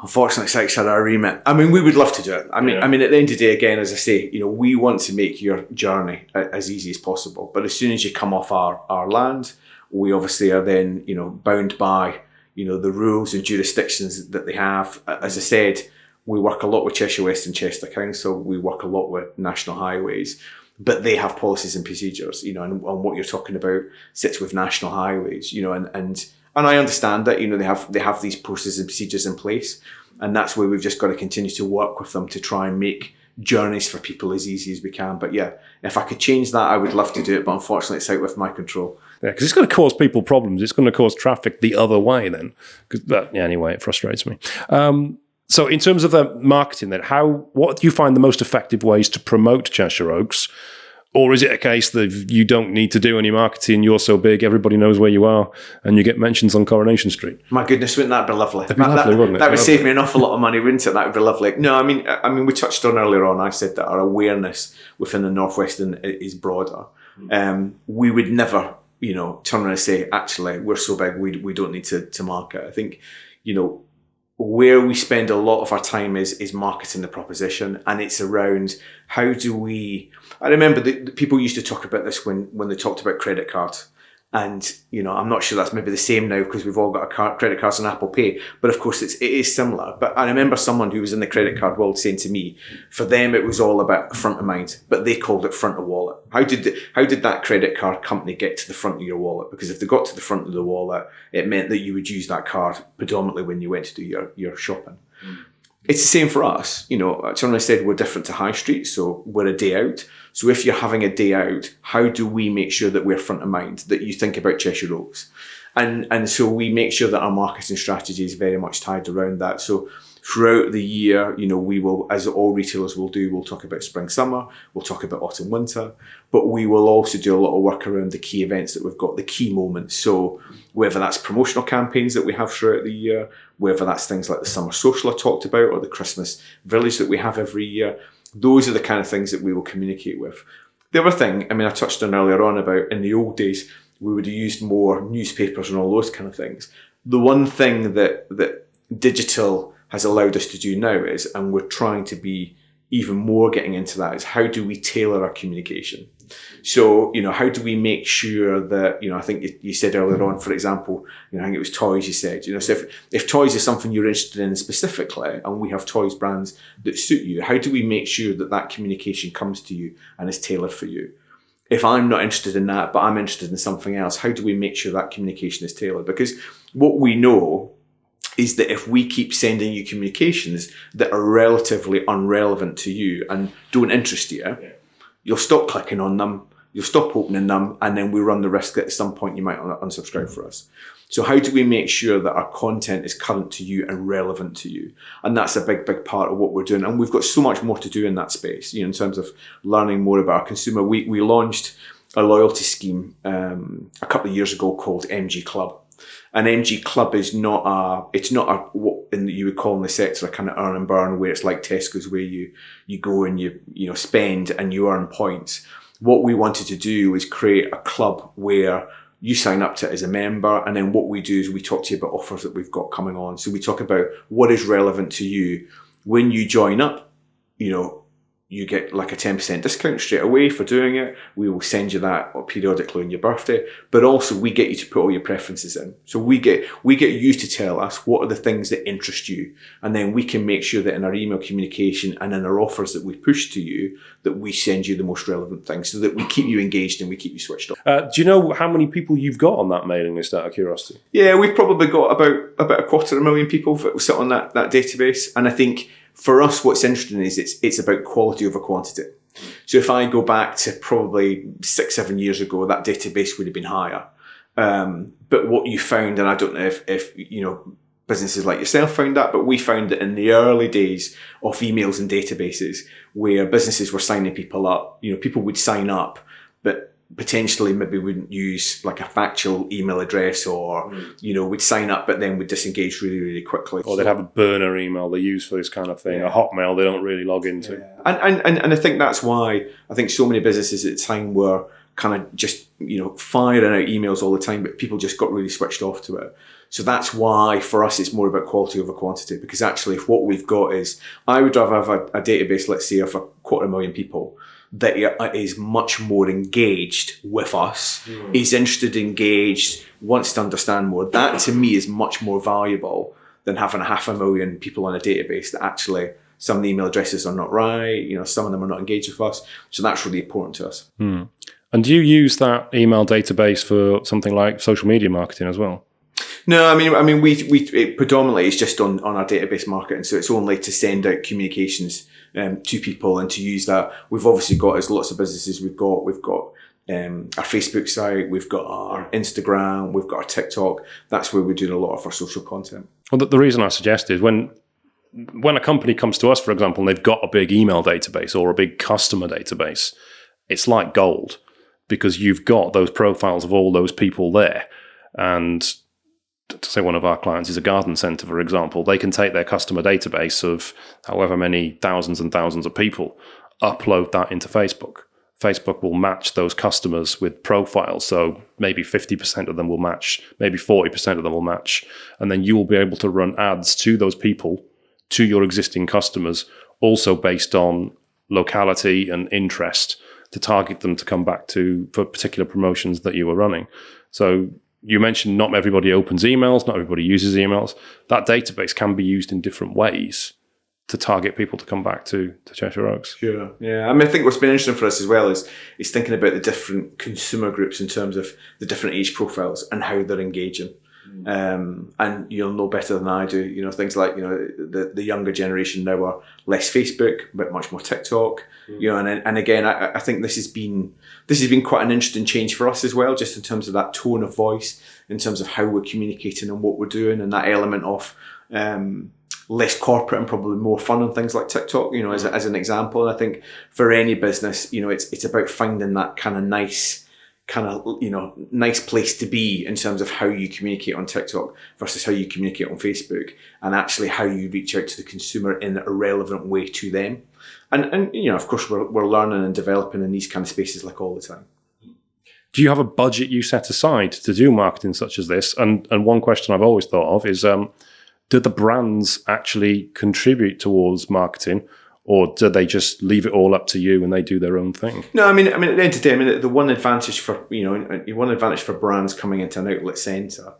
Unfortunately, it's outside our remit. I mean, we would love to do it. I mean, at the end of the day, again, as I say, we want to make your journey as easy as possible. But as soon as you come off our land, we obviously are then, bound by, the rules and jurisdictions that they have. As I said, we work a lot with Cheshire West and Chester Council. We work a lot with national highways, but they have policies and procedures, and what you're talking about sits with national highways, and I understand that, they have these processes and procedures in place, and that's where we've just got to continue to work with them to try and make journeys for people as easy as we can. But yeah, if I could change that, I would love to do it, but unfortunately it's out with my control. Yeah, because it's going to cause people problems. It's going to cause traffic the other way then. Anyway, it frustrates me. So in terms of the marketing then, what do you find the most effective ways to promote Cheshire Oaks Or is it a case that you don't need to do any marketing, you're so big, everybody knows where you are, and you get mentions on Coronation Street? My goodness, wouldn't that be lovely? That'd be lovely, wouldn't it? That would save me an awful lot of money, wouldn't it? That would be lovely. No, I mean, we touched on earlier on, I said that our awareness within the Northwest is broader. We would never, turn around and say, actually, we're so big, we don't need to market. I think, where we spend a lot of our time is marketing the proposition, and it's around how do we. I remember that people used to talk about this when they talked about credit cards, and I'm not sure that's maybe the same now because we've all got credit cards and Apple Pay, but of course it is similar. But I remember someone who was in the credit card world saying to me, for them it was all about front of mind, but they called it front of wallet. How did that credit card company get to the front of your wallet? Because if they got to the front of the wallet, it meant that you would use that card predominantly when you went to do your shopping. It's the same for us. As I said, we're different to high street, so we're a day out. So if you're having a day out, how do we make sure that we're front of mind, that you think about Cheshire Oaks? And so we make sure that our marketing strategy is very much tied around that. So throughout the year, we will, as all retailers will do, we'll talk about spring, summer, we'll talk about autumn, winter, but we will also do a lot of work around the key events that we've got, the key moments. So whether that's promotional campaigns that we have throughout the year, whether that's things like the summer social I talked about, or the Christmas village that we have every year, those are the kind of things that we will communicate with. The other thing, I touched on earlier on about in the old days, we would have used more newspapers and all those kind of things. The one thing that digital has allowed us to do now is, and we're trying to be even more getting into that, is how do we tailor our communication? So, how do we make sure that, I think you said earlier on, for example, I think it was toys you said, so if toys is something you're interested in specifically, and we have toys brands that suit you, how do we make sure that communication comes to you and is tailored for you? If I'm not interested in that, but I'm interested in something else, how do we make sure that communication is tailored? Because what we know is that if we keep sending you communications that are relatively irrelevant to you and don't interest you, you'll stop clicking on them, you'll stop opening them, and then we run the risk that at some point you might unsubscribe for us. So how do we make sure that our content is current to you and relevant to you? And that's a big, big part of what we're doing. And we've got so much more to do in that space, in terms of learning more about our consumer. We launched a loyalty scheme a couple of years ago called MG Club. An MG Club is not what you would call in the sector a kind of earn and burn, where it's like Tesco's, where you go and you spend and you earn points. What we wanted to do was create a club where you sign up to it as a member, and then what we do is we talk to you about offers that we've got coming on. So we talk about what is relevant to you. When you join up, you get like a 10% discount straight away for doing it. We will send you that periodically on your birthday, but also we get you to put all your preferences in. So we get you to tell us what are the things that interest you. And then we can make sure that in our email communication and in our offers that we push to you, that we send you the most relevant things so that we keep you engaged and we keep you switched on. Do you know how many people you've got on that mailing list, out of curiosity? Yeah, we've probably got about 250,000 people that will sit on that database. And I think for us, what's interesting is it's about quality over quantity. So if I go back to probably 6-7 years ago, that database would have been higher. But what you found, and I don't know if businesses like yourself found that, but we found that in the early days of emails and databases, where businesses were signing people up, people would sign up, but potentially maybe wouldn't use like a factual email address, or would sign up but then would disengage really, really quickly. Or they'd have a burner email they use for this kind of thing, a Hotmail they don't really log into. Yeah. And I think that's why I think so many businesses at the time were kind of just firing out emails all the time, but people just got really switched off to it. So that's why for us it's more about quality over quantity, because actually if what we've got is, I would rather have a database, let's say, of 250,000 people that is much more engaged with us, is interested, engaged, wants to understand more. That to me is much more valuable than having 500,000 people on a database that actually some of the email addresses are not right, some of them are not engaged with us. So that's really important to us. And do you use that email database for something like social media marketing as well? No, I mean, we predominantly is just on our database marketing. So it's only to send out communications to people and to use that. We've obviously got, as lots of businesses, we've got our Facebook site, we've got our Instagram, we've got our TikTok. That's where we're doing a lot of our social content. Well, the reason I suggest is when a company comes to us, for example, and they've got a big email database or a big customer database, it's like gold because you've got those profiles of all those people there. And to say one of our clients is a garden centre, for example, they can take their customer database of however many thousands and thousands of people, upload that into Facebook. Facebook will match those customers with profiles. So maybe 50% of them will match, maybe 40% of them will match. And then you will be able to run ads to those people, to your existing customers, also based on locality and interest to target them to come back to for particular promotions that you were running. So you mentioned not everybody opens emails, not everybody uses emails. That database can be used in different ways to target people to come back to Cheshire Oaks. Sure. Yeah. I mean, I think what's been interesting for us as well is thinking about the different consumer groups in terms of the different age profiles and how they're engaging. And you'll know better than I do, things like, the younger generation now are less Facebook, but much more TikTok, and again, I think this has been quite an interesting change for us as well, just in terms of that tone of voice, in terms of how we're communicating and what we're doing, and that element of, less corporate and probably more fun and things like TikTok, as an example. And I think for any business, it's about finding that kind of nice place to be in terms of how you communicate on TikTok versus how you communicate on Facebook, and actually how you reach out to the consumer in a relevant way to them. And of course, we're learning and developing in these kind of spaces like all the time. Do you have a budget you set aside to do marketing such as this? And one question I've always thought of is, do the brands actually contribute towards marketing, or do they just leave it all up to you and they do their own thing? No, I mean, at the end of the day, the one advantage for brands coming into an outlet centre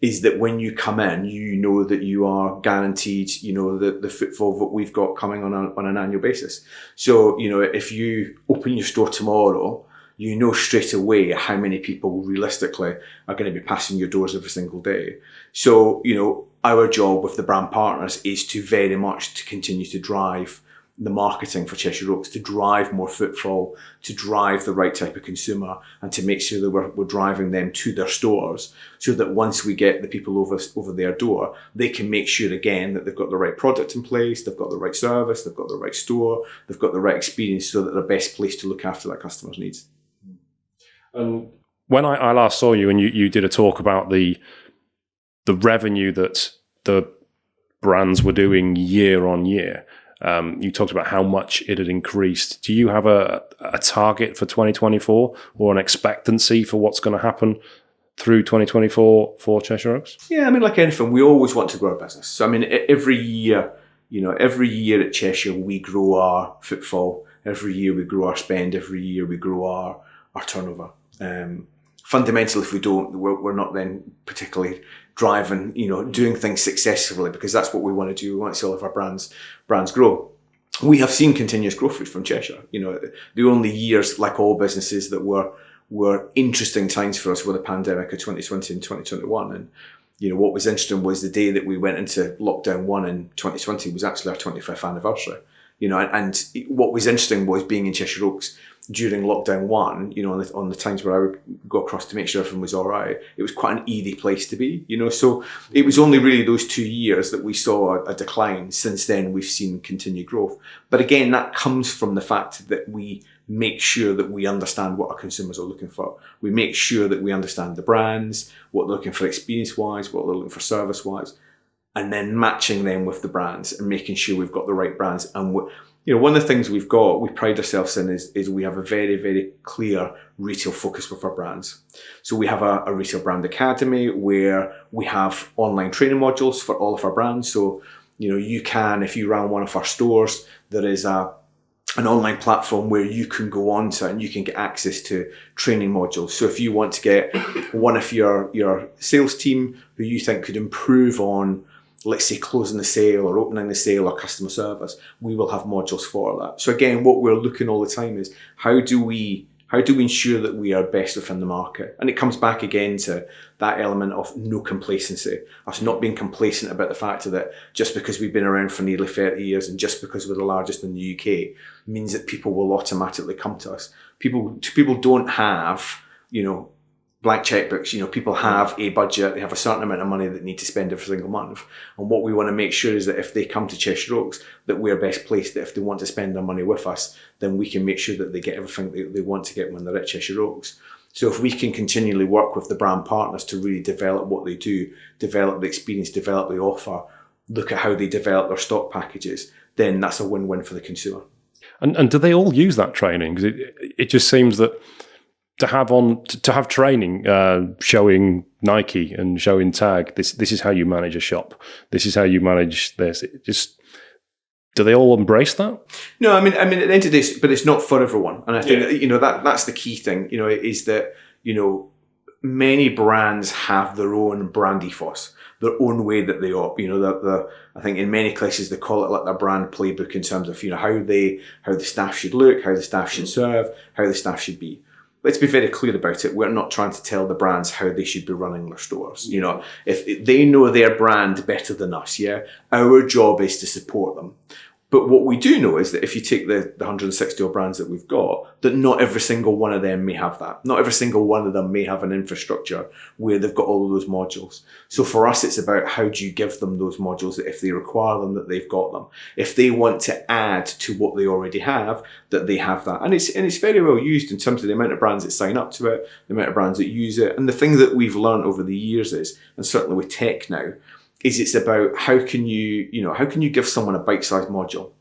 is that when you come in, you know that you are guaranteed, the footfall that we've got coming on an annual basis. So, if you open your store tomorrow, you know straight away how many people realistically are going to be passing your doors every single day. So, our job with the brand partners is to very much to continue to drive the marketing for Cheshire Oaks, to drive more footfall, to drive the right type of consumer, and to make sure that we're driving them to their stores, so that once we get the people over their door, they can make sure again that they've got the right product in place, they've got the right service, they've got the right store, they've got the right experience, so that they're best placed to look after that customer's needs. And when I last saw you and you did a talk about the revenue that the brands were doing year on year, you talked about how much it had increased. Do you have a target for 2024 or an expectancy for what's going to happen through 2024 for Cheshire Oaks? Yeah, I mean, like anything, we always want to grow our business. So, I mean, every year at Cheshire, we grow our footfall. Every year we grow our spend. Every year we grow our turnover. Fundamentally, if we don't, we're not then particularly driving, doing things successfully, because that's what we want to do. We want to see all of our brands grow. We have seen continuous growth from Cheshire. The only years, like all businesses, that were interesting times for us were the pandemic of 2020 and 2021. And what was interesting was the day that we went into lockdown 1 in 2020 was actually our 25th anniversary. And what was interesting was being in Cheshire Oaks during lockdown 1, on the times where I would go across to make sure everything was all right. It was quite an eerie place to be, So it was only really those 2 years that we saw a decline. Since then, we've seen continued growth. But again, that comes from the fact that we make sure that we understand what our consumers are looking for. We make sure that we understand the brands, what they're looking for experience-wise, what they're looking for service-wise, and then matching them with the brands and making sure we've got the right brands. And one of the things we pride ourselves in is we have a very, very clear retail focus with our brands. So we have a retail brand academy where we have online training modules for all of our brands. So, you can, if you run one of our stores, there is an online platform where you can go onto and you can get access to training modules. So if you want to get one of your sales team who you think could improve on, let's say, closing the sale or opening the sale or customer service, we will have modules for that. So again, what we're looking all the time is how do we ensure that we are best within the market? And it comes back again to that element of no complacency, us not being complacent about the fact that just because we've been around for nearly 30 years and just because we're the largest in the UK means that people will automatically come to us. People don't have, blank checkbooks. People have a budget, they have a certain amount of money that need to spend every single month. And what we want to make sure is that if they come to Cheshire Oaks, that we're best placed, that if they want to spend their money with us, then we can make sure that they get everything they want to get when they're at Cheshire Oaks. So if we can continually work with the brand partners to really develop what they do, develop the experience, develop the offer, look at how they develop their stock packages, then that's a win-win for the consumer. And do they all use that training? Because it just seems that to have training showing Nike and showing Tag, this is how you manage a shop. This is how you manage this. Do they all embrace that? No, I mean, at the end of the day, but it's not for everyone. And I think that's the key thing. Is that many brands have their own brand ethos, their own way that they operate. I think in many places they call it like their brand playbook in terms of how the staff should look, how the staff should serve, how the staff should be. Let's be very clear about it. We're not trying to tell the brands how they should be running their stores. If they know their brand better than us, our job is to support them. But what we do know is that if you take the 160 odd brands that we've got, that not every single one of them may have that. Not every single one of them may have an infrastructure where they've got all of those modules. So for us, it's about how do you give them those modules that if they require them, that they've got them. If they want to add to what they already have, that they have that. And it's very well used in terms of the amount of brands that sign up to it, the amount of brands that use it. And the thing that we've learned over the years is, and certainly with tech now, is it's about how can you give someone a bite-sized module?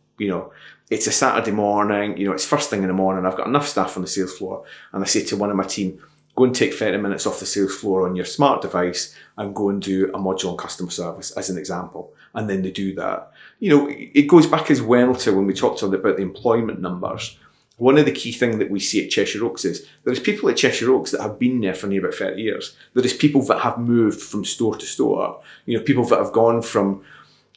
It's a Saturday morning, it's first thing in the morning, I've got enough staff on the sales floor, and I say to one of my team, go and take 30 minutes off the sales floor on your smart device and go and do a module on customer service, as an example. And then they do that. It goes back as well to when we talked about the employment numbers. One of the key things that we see at Cheshire Oaks is there's people at Cheshire Oaks that have been there for near about 30 years. There is people that have moved from store to store. People that have gone from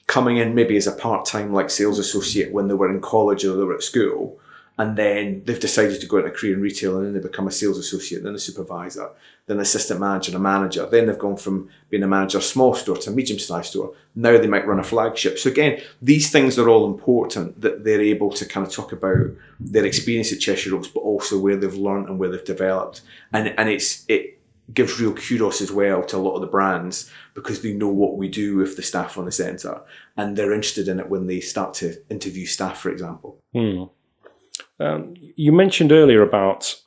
coming in maybe as a part-time like sales associate when they were in college or they were at school, and then they've decided to go into a career in retail, and then they become a sales associate, then a supervisor, then an assistant manager, a manager. Then they've gone from being a manager of a small store to a medium-sized store. Now they might run a flagship. So again, these things are all important, that they're able to kind of talk about their experience at Cheshire Oaks, but also where they've learned and where they've developed. And it gives real kudos as well to a lot of the brands, because they know what we do with the staff on the centre, and they're interested in it when they start to interview staff, for example. You mentioned earlier about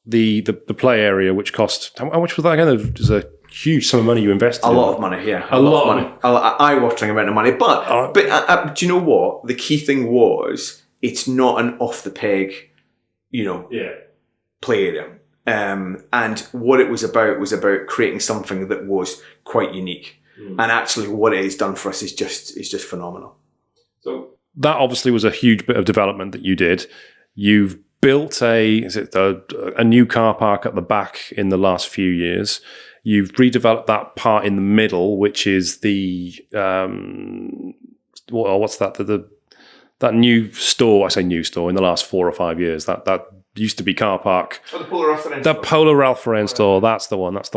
the play area, which cost, how much was that again? It was a huge sum of money you invested. A lot of money, yeah. A lot of money. Eye-watering amount of money. But do you know what? The key thing was, it's not an off-the-peg, play area. And what it was about creating something that was quite unique. And actually what it has done for us is just phenomenal. So that obviously was a huge bit of development that you did. You've built a new car park at the back in the last few years. You've redeveloped that part in the middle, which is the what's that? That new store. I say new store in the last 4 or 5 years. That used to be car park. Oh, the Polar Ralph Lauren store. The Polar Ralph Lauren store. That's the one. I'm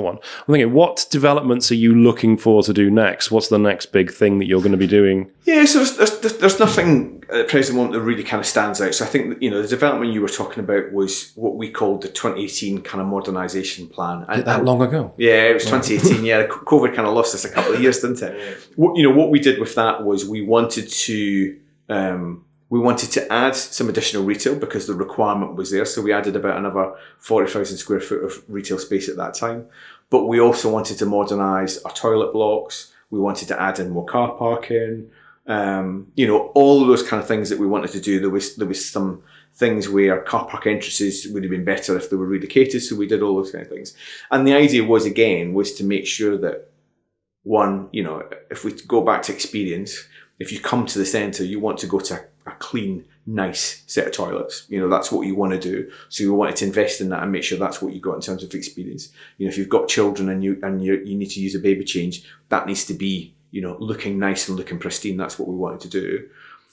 thinking, what developments are you looking for to do next? What's the next big thing that you're going to be doing? Yeah, so there's nothing at the present moment that really kind of stands out. So I think the development you were talking about was what we called the 2018 kind of modernisation plan. And that long ago? Yeah, it was 2018. Yeah, COVID kind of lost us a couple of years, didn't it? Yeah. What we did with that was we wanted to add some additional retail because the requirement was there. So we added about another 40,000 square foot of retail space at that time. But we also wanted to modernise our toilet blocks. We wanted to add in more car parking. All of those kind of things that we wanted to do. There was some things where car park entrances would have been better if they were relocated. So we did all those kind of things. And the idea was to make sure that, one, if we go back to experience, if you come to the centre, you want to go to a clean, nice set of toilets. That's what you want to do. So you wanted to invest in that and make sure that's what you got in terms of experience. If you've got children and you need to use a baby change, that needs to be, looking nice and looking pristine. That's what we wanted to do.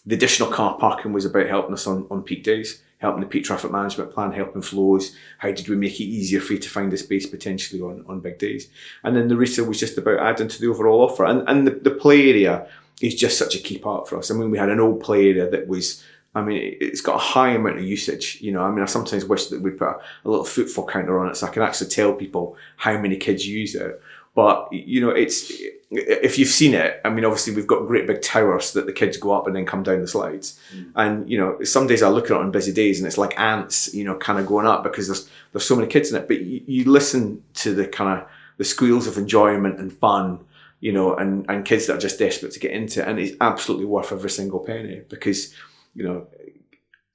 The additional car parking was about helping us on peak days, helping the peak traffic management plan, helping flows. How did we make it easier for you to find a space potentially on big days? And then the retail was just about adding to the overall offer. And the play area is just such a key part for us. I mean, we had an old play area that was I mean, it's got a high amount of usage. You know, I mean, I sometimes wish that we put a little footfall counter on it so I can actually tell people how many kids use it. But, you know, if you've seen it, I mean, obviously we've got great big towers that the kids go up and then come down the slides. And, you know, some days I look at it on busy days and it's like ants, you know, kind of going up because there's so many kids in it. But you listen to the kind of the squeals of enjoyment and fun, you know, and kids that are just desperate to get into it. And it's absolutely worth every single penny because, you know,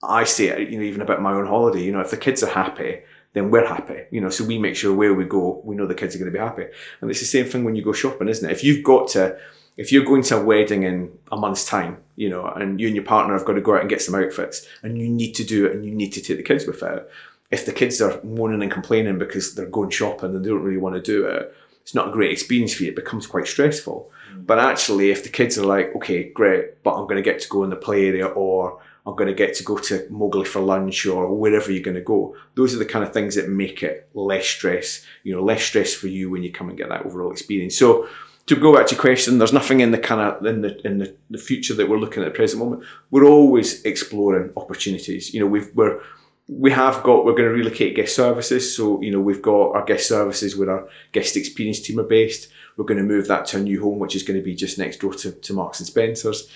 I say it, you know, even about my own holiday, you know, if the kids are happy, then we're happy, you know, so we make sure where we go, we know the kids are going to be happy. And it's the same thing when you go shopping, isn't it? If you're going to a wedding in a month's time, you know, and you and your partner have got to go out and get some outfits and you need to do it and you need to take the kids with it. If the kids are moaning and complaining because they're going shopping and they don't really want to do it, it's not a great experience for you. It becomes quite stressful. But actually, if the kids are like, okay, great, but I'm going to get to go in the play area, or I'm going to get to go to Mowgli for lunch, or wherever you're going to go. Those are the kind of things that make it less stress, you know, less stress for you when you come and get that overall experience. So to go back to your question, there's nothing in the kind of in the future that we're looking at the present moment. We're always exploring opportunities. You know, we're going to relocate guest services. So, you know, we've got our guest services where our guest experience team are based. We're going to move that to a new home, which is going to be just next door to Marks and Spencer's.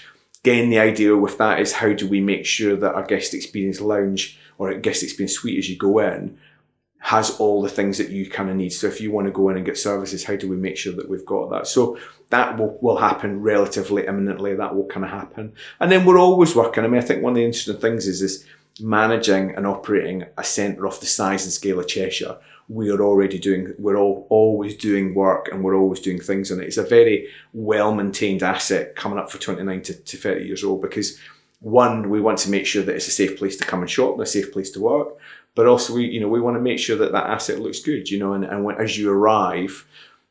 Again, the idea with that is how do we make sure that our guest experience lounge or a guest experience suite as you go in has all the things that you kind of need. So if you want to go in and get services, how do we make sure that we've got that? So that will happen relatively imminently. That will kind of happen. And then we're always working. I mean, I think one of the interesting things is managing and operating a centre of the size and scale of Cheshire. We're always doing work and we're always doing things on it. It's a very well-maintained asset coming up for 29 to 30 years old because, one, we want to make sure that it's a safe place to come and shop and a safe place to work, but also we want to make sure that asset looks good, you know, and when, as you arrive,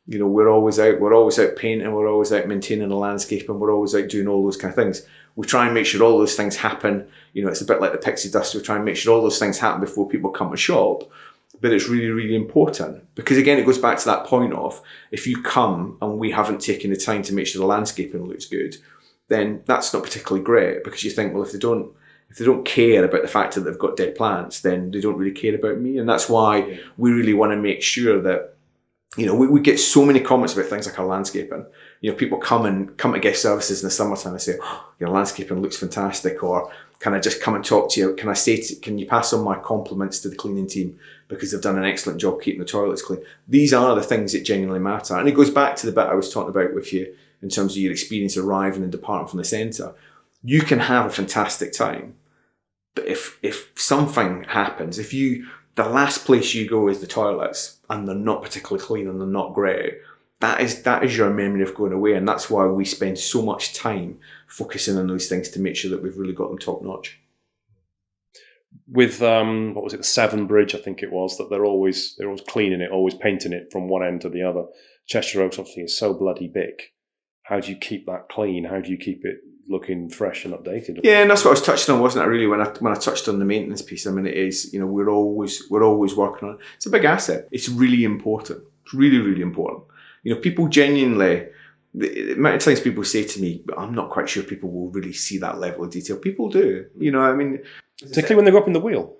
you know, we're always out painting, we're always out maintaining the landscape, and we're always out doing all those kind of things. We try and make sure all those things happen. You know, it's a bit like the pixie dust. We try and make sure all those things happen before people come to shop. But it's really, really important because, again, it goes back to that point of if you come and we haven't taken the time to make sure the landscaping looks good, then that's not particularly great because you think, well, if they don't care about the fact that they've got dead plants, then they don't really care about me. And that's why we really want to make sure that, you know, we get so many comments about things like our landscaping. You know, people come to guest services in the summertime and say, oh, your landscaping looks fantastic, or can I just come and talk to you? Can you pass on my compliments to the cleaning team because they've done an excellent job keeping the toilets clean? These are the things that genuinely matter. And it goes back to the bit I was talking about with you in terms of your experience arriving and departing from the centre. You can have a fantastic time, but if something happens, the last place you go is the toilets and they're not particularly clean and they're not great, that is your memory of going away. And that's why we spend so much time focusing on those things to make sure that we've really got them top notch. With what was it, the Severn Bridge, I think it was, that they're always cleaning it, always painting it from one end to the other. Cheshire Oaks obviously is so bloody big. How do you keep that clean? How do you keep it looking fresh and updated? Yeah, and that's what I was touching on, wasn't it? Really, when I touched on the maintenance piece, I mean, it is, you know, we're always working on it. It's a big asset. It's really important. It's really, really important. You know, people genuinely, the amount of times people say to me, I'm not quite sure people will really see that level of detail. People do. You know, I mean, particularly when they go up in the wheel.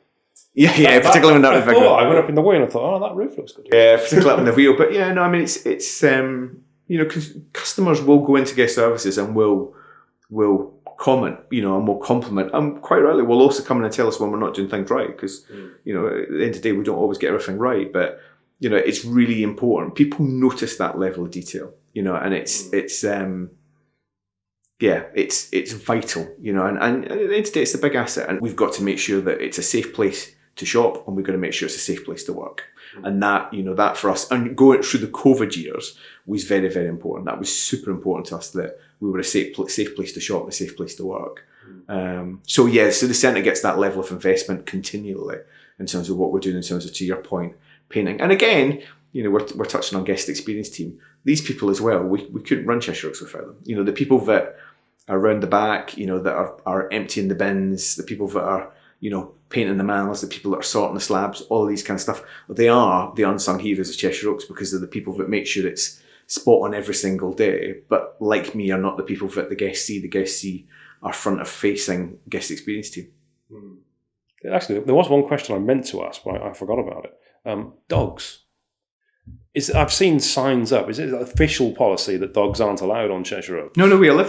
Yeah, particularly when they're big. I went up in the wheel and I thought, oh, that roof looks good. Yeah, particularly up in the wheel. But yeah, no, I mean, it's you know, because customers will go into guest services and will comment, you know, and will compliment, and quite rightly will also come in and tell us when we're not doing things right, because you know, at the end of the day, we don't always get everything right, but you know, it's really important. People notice that level of detail, you know, and it's vital, you know, and at the end of the day, it's a big asset, and we've got to make sure that it's a safe place to shop, and we've got to make sure it's a safe place to work. And that, you know, that for us, and going through the COVID years was very, very important. That was super important to us, that we were a safe place to shop and a safe place to work. So the centre gets that level of investment continually in terms of what we're doing, in terms of, to your point, painting. And again, you know, we're touching on guest experience team. These people as well, we couldn't run Cheshire Oaks without them. You know, the people that are around the back, you know, that are emptying the bins, the people that are, you know, painting the manholes, the people that are sorting the slabs, all of these kind of stuff. They are the unsung heroes of Cheshire Oaks because they're the people that make sure it's spot on every single day. But like me, are not the people that the guests see. The guests see our front-of-facing guest experience team. Actually, there was one question I meant to ask, but I forgot about it. Dogs. I've seen signs up. Is it an official policy that dogs aren't allowed on Cheshire Oaks? No, we allow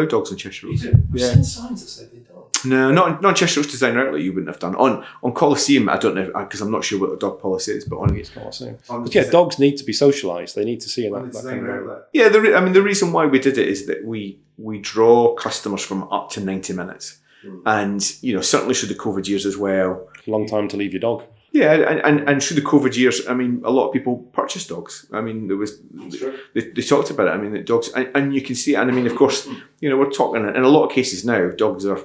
dogs on Cheshire Oaks. I've seen signs that say they don't. No, not Cheshire Oaks Design Outlet. You wouldn't have done on Coliseum. I don't know because I'm not sure what the dog policy is, but on Coliseum. Dogs need to be socialised. They need to see that kind of outlet. Yeah, the reason why we did it is that we draw customers from up to 90 minutes, and certainly through the COVID years as well. Long time to leave your dog. Yeah, and through the COVID years, I mean, a lot of people purchased dogs. I mean, they talked about it. I mean, the dogs, and you can see it. And I mean, of course, we're talking in a lot of cases now. Dogs are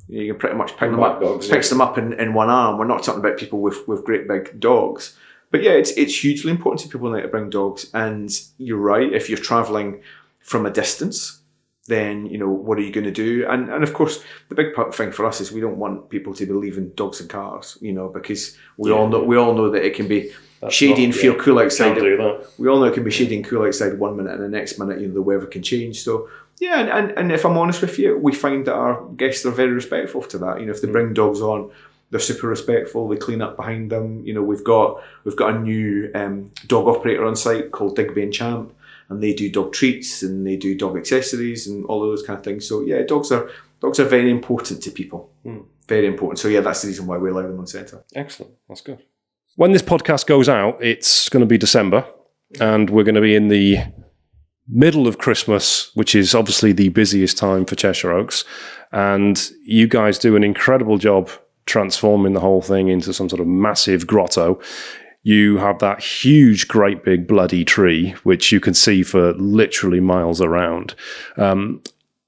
you can pretty much pick them up in one arm. We're not talking about people with great big dogs, but yeah, it's hugely important to people now to bring dogs. And you're right, if you're travelling from a distance, then what are you going to do? And of course, the big thing for us is we don't want people to be leaving dogs in cars, because we all know that it can be shady and feel cool outside. We all know it can be shady and cool outside 1 minute, and the next minute, the weather can change. So yeah, and if I'm honest with you, we find that our guests are very respectful to that. If they bring dogs on, they're super respectful. They clean up behind them. We've got a new dog operator on site called Digby and Champ. And they do dog treats and they do dog accessories and all of those kind of things. So yeah, dogs are very important to people. Very important. So yeah, that's the reason why we allow them on centre. Excellent. That's good. When this podcast goes out, it's going to be December, and we're going to be in the middle of Christmas, which is obviously the busiest time for Cheshire Oaks. And you guys do an incredible job transforming the whole thing into some sort of massive grotto. You have that huge, great big bloody tree, which you can see for literally miles around.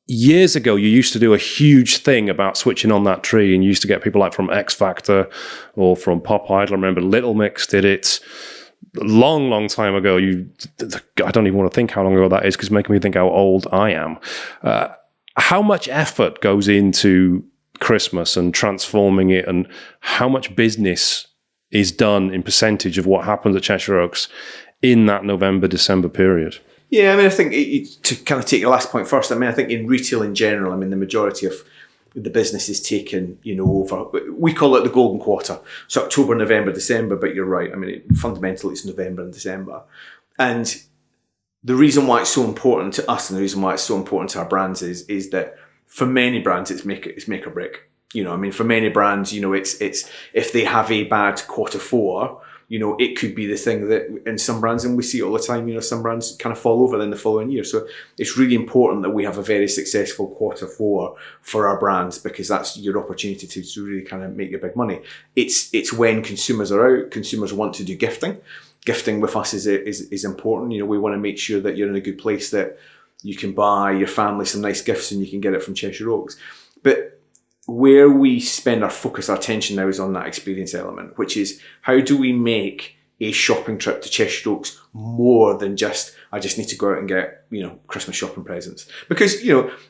Years ago, you used to do a huge thing about switching on that tree, and you used to get people like from X Factor or from Pop Idol. I remember Little Mix did it a long, long time ago. I don't even want to think how long ago that is because it's making me think how old I am. How much effort goes into Christmas and transforming it, and how much business is done in percentage of what happens at Cheshire Oaks in that November-December period? Yeah, I mean, I think to kind of take your last point first, I mean, I think in retail in general, I mean, the majority of the business is taken, over, we call it the golden quarter. So October, November, December, but you're right. I mean, fundamentally, it's November and December. And the reason why it's so important to us and the reason why it's so important to our brands is that for many brands, it's make or break. I mean, for many brands, it's if they have a bad quarter four, it could be the thing that in some brands, and we see it all the time, some brands kind of fall over in the following year. So it's really important that we have a very successful quarter four for our brands, because that's your opportunity to really kind of make your big money. It's when consumers are out, consumers want to do gifting. Gifting with us is important. We want to make sure that you're in a good place, that you can buy your family some nice gifts and you can get it from Cheshire Oaks. But where we spend our focus, our attention now is on that experience element, which is how do we make a shopping trip to Cheshire Oaks more than just, I just need to go out and get, Christmas shopping presents. Because,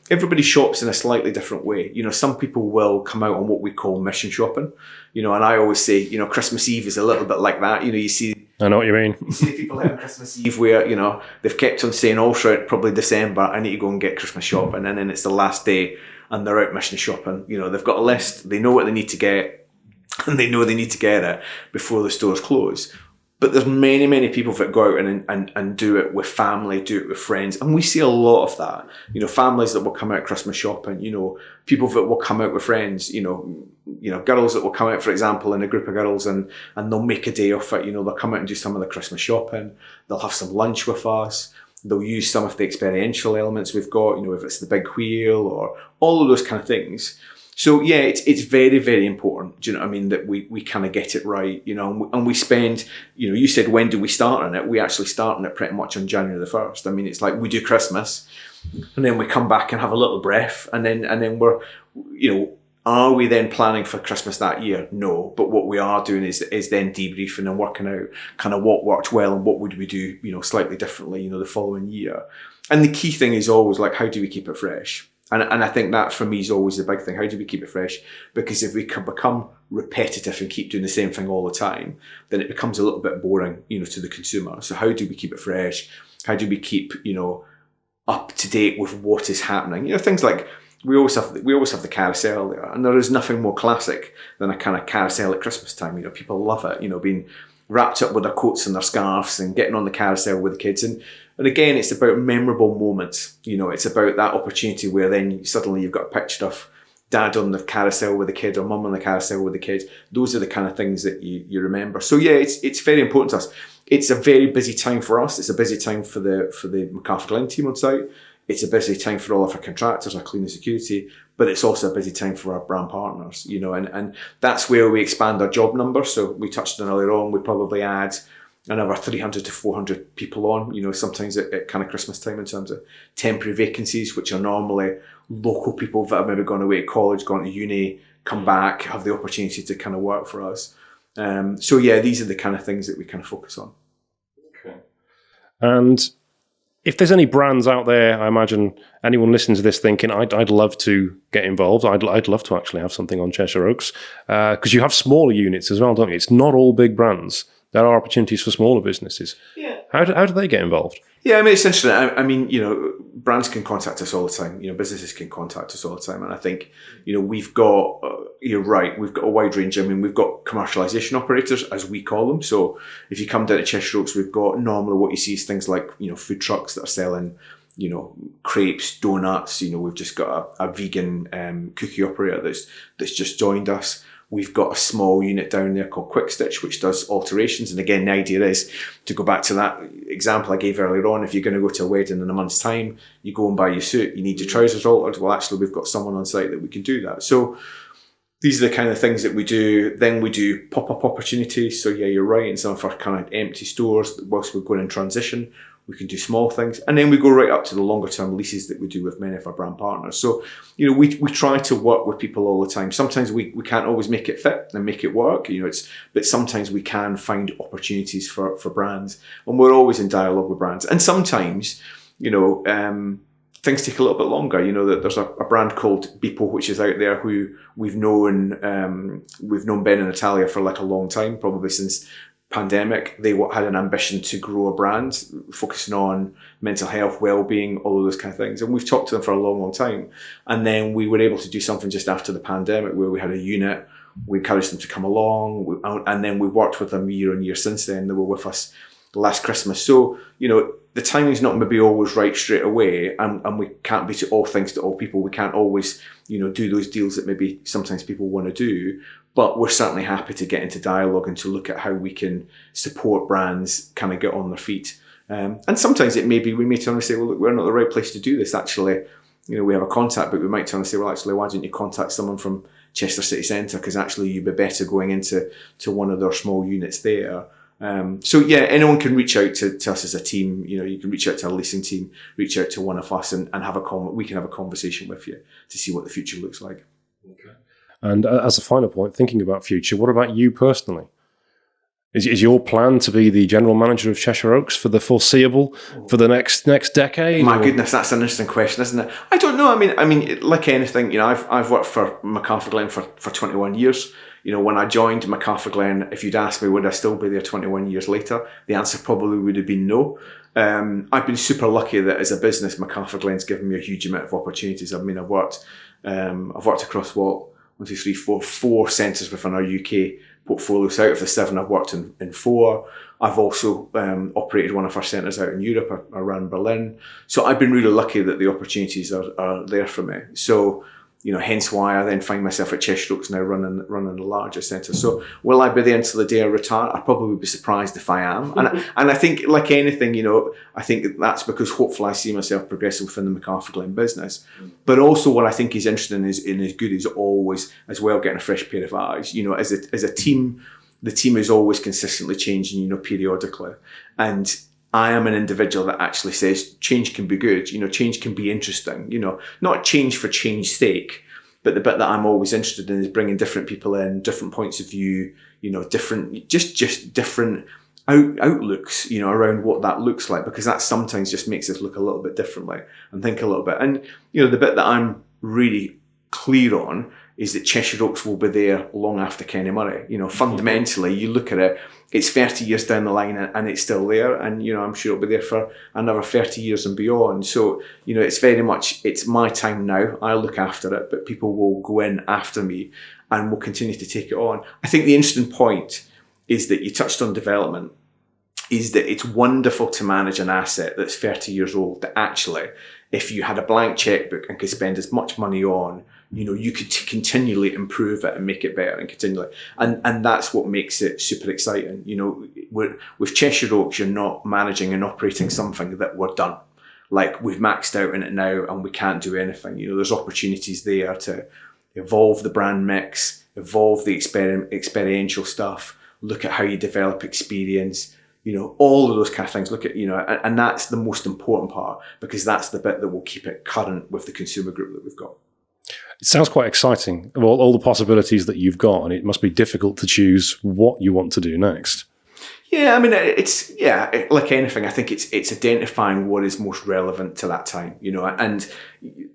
everybody shops in a slightly different way. Some people will come out on what we call mission shopping, and I always say, Christmas Eve is a little bit like that. You see, I know what you mean. You see people out on Christmas Eve where, they've kept on saying all throughout probably December, I need to go and get Christmas shopping. And then it's the last day and they're out mission shopping. They've got a list, they know what they need to get, and they know they need to get it before the stores close. But there's many, many people that go out and do it with family, do it with friends. And we see a lot of that. Families that will come out Christmas shopping, people that will come out with friends, girls that will come out, for example, in a group of girls and they'll make a day of it. They'll come out and do some of the Christmas shopping. They'll have some lunch with us. They'll use some of the experiential elements we've got, if it's the big wheel or all of those kind of things. So yeah, it's very, very important. Do you know what I mean? That we kind of get it right, and we spend, you said, when do we start on it? We actually start on it pretty much on January the 1st. I mean, it's like we do Christmas and then we come back and have a little breath and then we're, are we then planning for Christmas that year? No, but what we are doing is then debriefing and working out kind of what worked well and what would we do, slightly differently, the following year. And the key thing is always like, how do we keep it fresh? And I think that for me is always the big thing. How do we keep it fresh? Because if we can become repetitive and keep doing the same thing all the time, then it becomes a little bit boring, to the consumer. So how do we keep it fresh? How do we keep, up to date with what is happening? Things like we always have the carousel there, and there is nothing more classic than a kind of carousel at Christmas time. People love it. Being wrapped up with their coats and their scarves and getting on the carousel with the kids. And again, it's about memorable moments. It's about that opportunity where then suddenly you've got a picture of dad on the carousel with the kid or mum on the carousel with the kid. Those are the kind of things that you remember. So yeah, it's very important to us. It's a very busy time for us. It's a busy time for the McArthurGlen team on site. It's a busy time for all of our contractors, our cleaning security, but it's also a busy time for our brand partners, and that's where we expand our job numbers. So we touched on earlier on, we probably add another 300 to 400 people on, sometimes at kind of Christmas time in terms of temporary vacancies, which are normally local people that have maybe gone away to college, gone to uni, come back, have the opportunity to kind of work for us. So yeah, these are the kind of things that we kind of focus on. Okay. And if there's any brands out there, I imagine anyone listening to this thinking, I'd love to get involved. I'd love to actually have something on Cheshire Oaks, because you have smaller units as well, don't you? It's not all big brands. There are opportunities for smaller businesses. Yeah. How do they get involved? Yeah, it's interesting. Brands can contact us all the time. Businesses can contact us all the time. And I think, we've got, you're right, we've got a wide range. We've got commercialisation operators, as we call them. So if you come down to Cheshire Oaks, we've got normally what you see is things like, food trucks that are selling, crepes, donuts. We've just got a vegan cookie operator that's just joined us. We've got a small unit down there called Quick Stitch, which does alterations. And again, the idea is to go back to that example I gave earlier on. If you're going to go to a wedding in a month's time, you go and buy your suit, you need your trousers altered. Well, actually, we've got someone on site that we can do that. So these are the kind of things that we do. Then we do pop-up opportunities. So yeah, you're right. In some of our kind of empty stores, whilst we're going in transition, we can do small things. And then we go right up to the longer term leases that we do with many of our brand partners. So, we try to work with people all the time. Sometimes we can't always make it fit and make it work, but sometimes we can find opportunities for brands. And we're always in dialogue with brands. And sometimes, things take a little bit longer. There's a brand called Beeple, which is out there, who we've known Ben and Natalia for like a long time, probably since pandemic. They had an ambition to grow a brand focusing on mental health, well-being, all of those kind of things. And we've talked to them for a long, long time. And then we were able to do something just after the pandemic where we had a unit. We encouraged them to come along. And then we worked with them year on year since then. They were with us last Christmas. So, the timing's not maybe always right straight away. And we can't be to all things to all people. We can't always, do those deals that maybe sometimes people want to do. But we're certainly happy to get into dialogue and to look at how we can support brands kind of get on their feet. And sometimes it may be, we may turn and say, well, look, we're not the right place to do this. Actually, we have a contact, but we might turn and say, well, actually, why don't you contact someone from Chester City Centre? Because actually you'd be better going into one of their small units there. So yeah, anyone can reach out to us as a team. You can reach out to our leasing team, reach out to one of us and we can have a conversation with you to see what the future looks like. Okay. And as a final point, thinking about future, what about you personally? Is your plan to be the general manager of Cheshire Oaks for the foreseeable, for the next decade? My goodness, that's an interesting question, isn't it? I don't know. I mean, like anything, I've worked for McArthurGlen for 21 years. When I joined McArthurGlen, if you'd asked me would I still be there 21 years later, the answer probably would have been no. I've been super lucky that as a business, McArthurGlen's given me a huge amount of opportunities. I've worked across four centres within our UK portfolio. So out of the 7, I've worked in 4. I've also operated one of our centres out in Europe, around Berlin. So I've been really lucky that the opportunities are there for me. So, hence why I then find myself at Cheshire Oaks now running the larger centre. So will I be there until the day I retire? I'd probably be surprised if I am. And I think, like anything, I think that's because hopefully I see myself progressing within the McArthurGlen business. But also what I think is interesting is good is always as well getting a fresh pair of eyes. As a team, the team is always consistently changing, periodically. And I am an individual that actually says change can be good, change can be interesting, not change for change's sake, but the bit that I'm always interested in is bringing different people in, different points of view, different, just different outlooks, around what that looks like, because that sometimes just makes us look a little bit differently and think a little bit. And, the bit that I'm really clear on is that Cheshire Oaks will be there long after Kenny Murray. You know, fundamentally, you look at it, it's 30 years down the line and it's still there. And, you know, I'm sure it'll be there for another 30 years and beyond. So, you know, it's very much, it's my time now. I'll look after it, but people will go in after me and will continue to take it on. I think the interesting point is that you touched on development, is that it's wonderful to manage an asset that's 30 years old that actually, if you had a blank checkbook and could spend as much money on, you know, you could continually improve it and make it better and continually. And that's what makes it super exciting. You know, with Cheshire Oaks, you're not managing and operating something that we're done. Like we've maxed out in it now and we can't do anything. You know, there's opportunities there to evolve the brand mix, evolve the experiential stuff, look at how you develop experience, you know, all of those kind of things. Look at, you know, and that's the most important part, because that's the bit that will keep it current with the consumer group that we've got. It sounds quite exciting, all the possibilities that you've got, and it must be difficult to choose what you want to do next. Yeah, I mean, like anything, I think it's identifying what is most relevant to that time, you know. And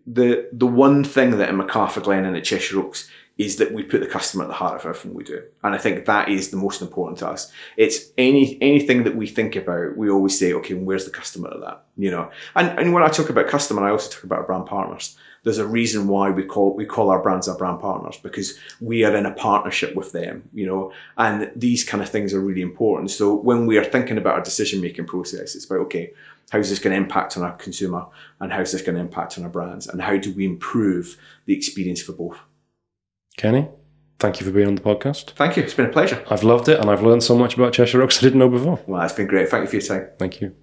the one thing that in McArthurGlen and at Cheshire Oaks is that we put the customer at the heart of everything we do. And I think that is the most important to us. It's anything that we think about, we always say, okay, where's the customer at that, you know? And when I talk about customer, I also talk about our brand partners. There's a reason why we call our brands our brand partners, because we are in a partnership with them, you know, and these kind of things are really important. So when we are thinking about our decision-making process, it's about, okay, how's this going to impact on our consumer, and how's this going to impact on our brands, and how do we improve the experience for both? Kenny, thank you for being on the podcast. Thank you. It's been a pleasure. I've loved it, and I've learned so much about Cheshire Oaks I didn't know before. Well, it's been great. Thank you for your time. Thank you.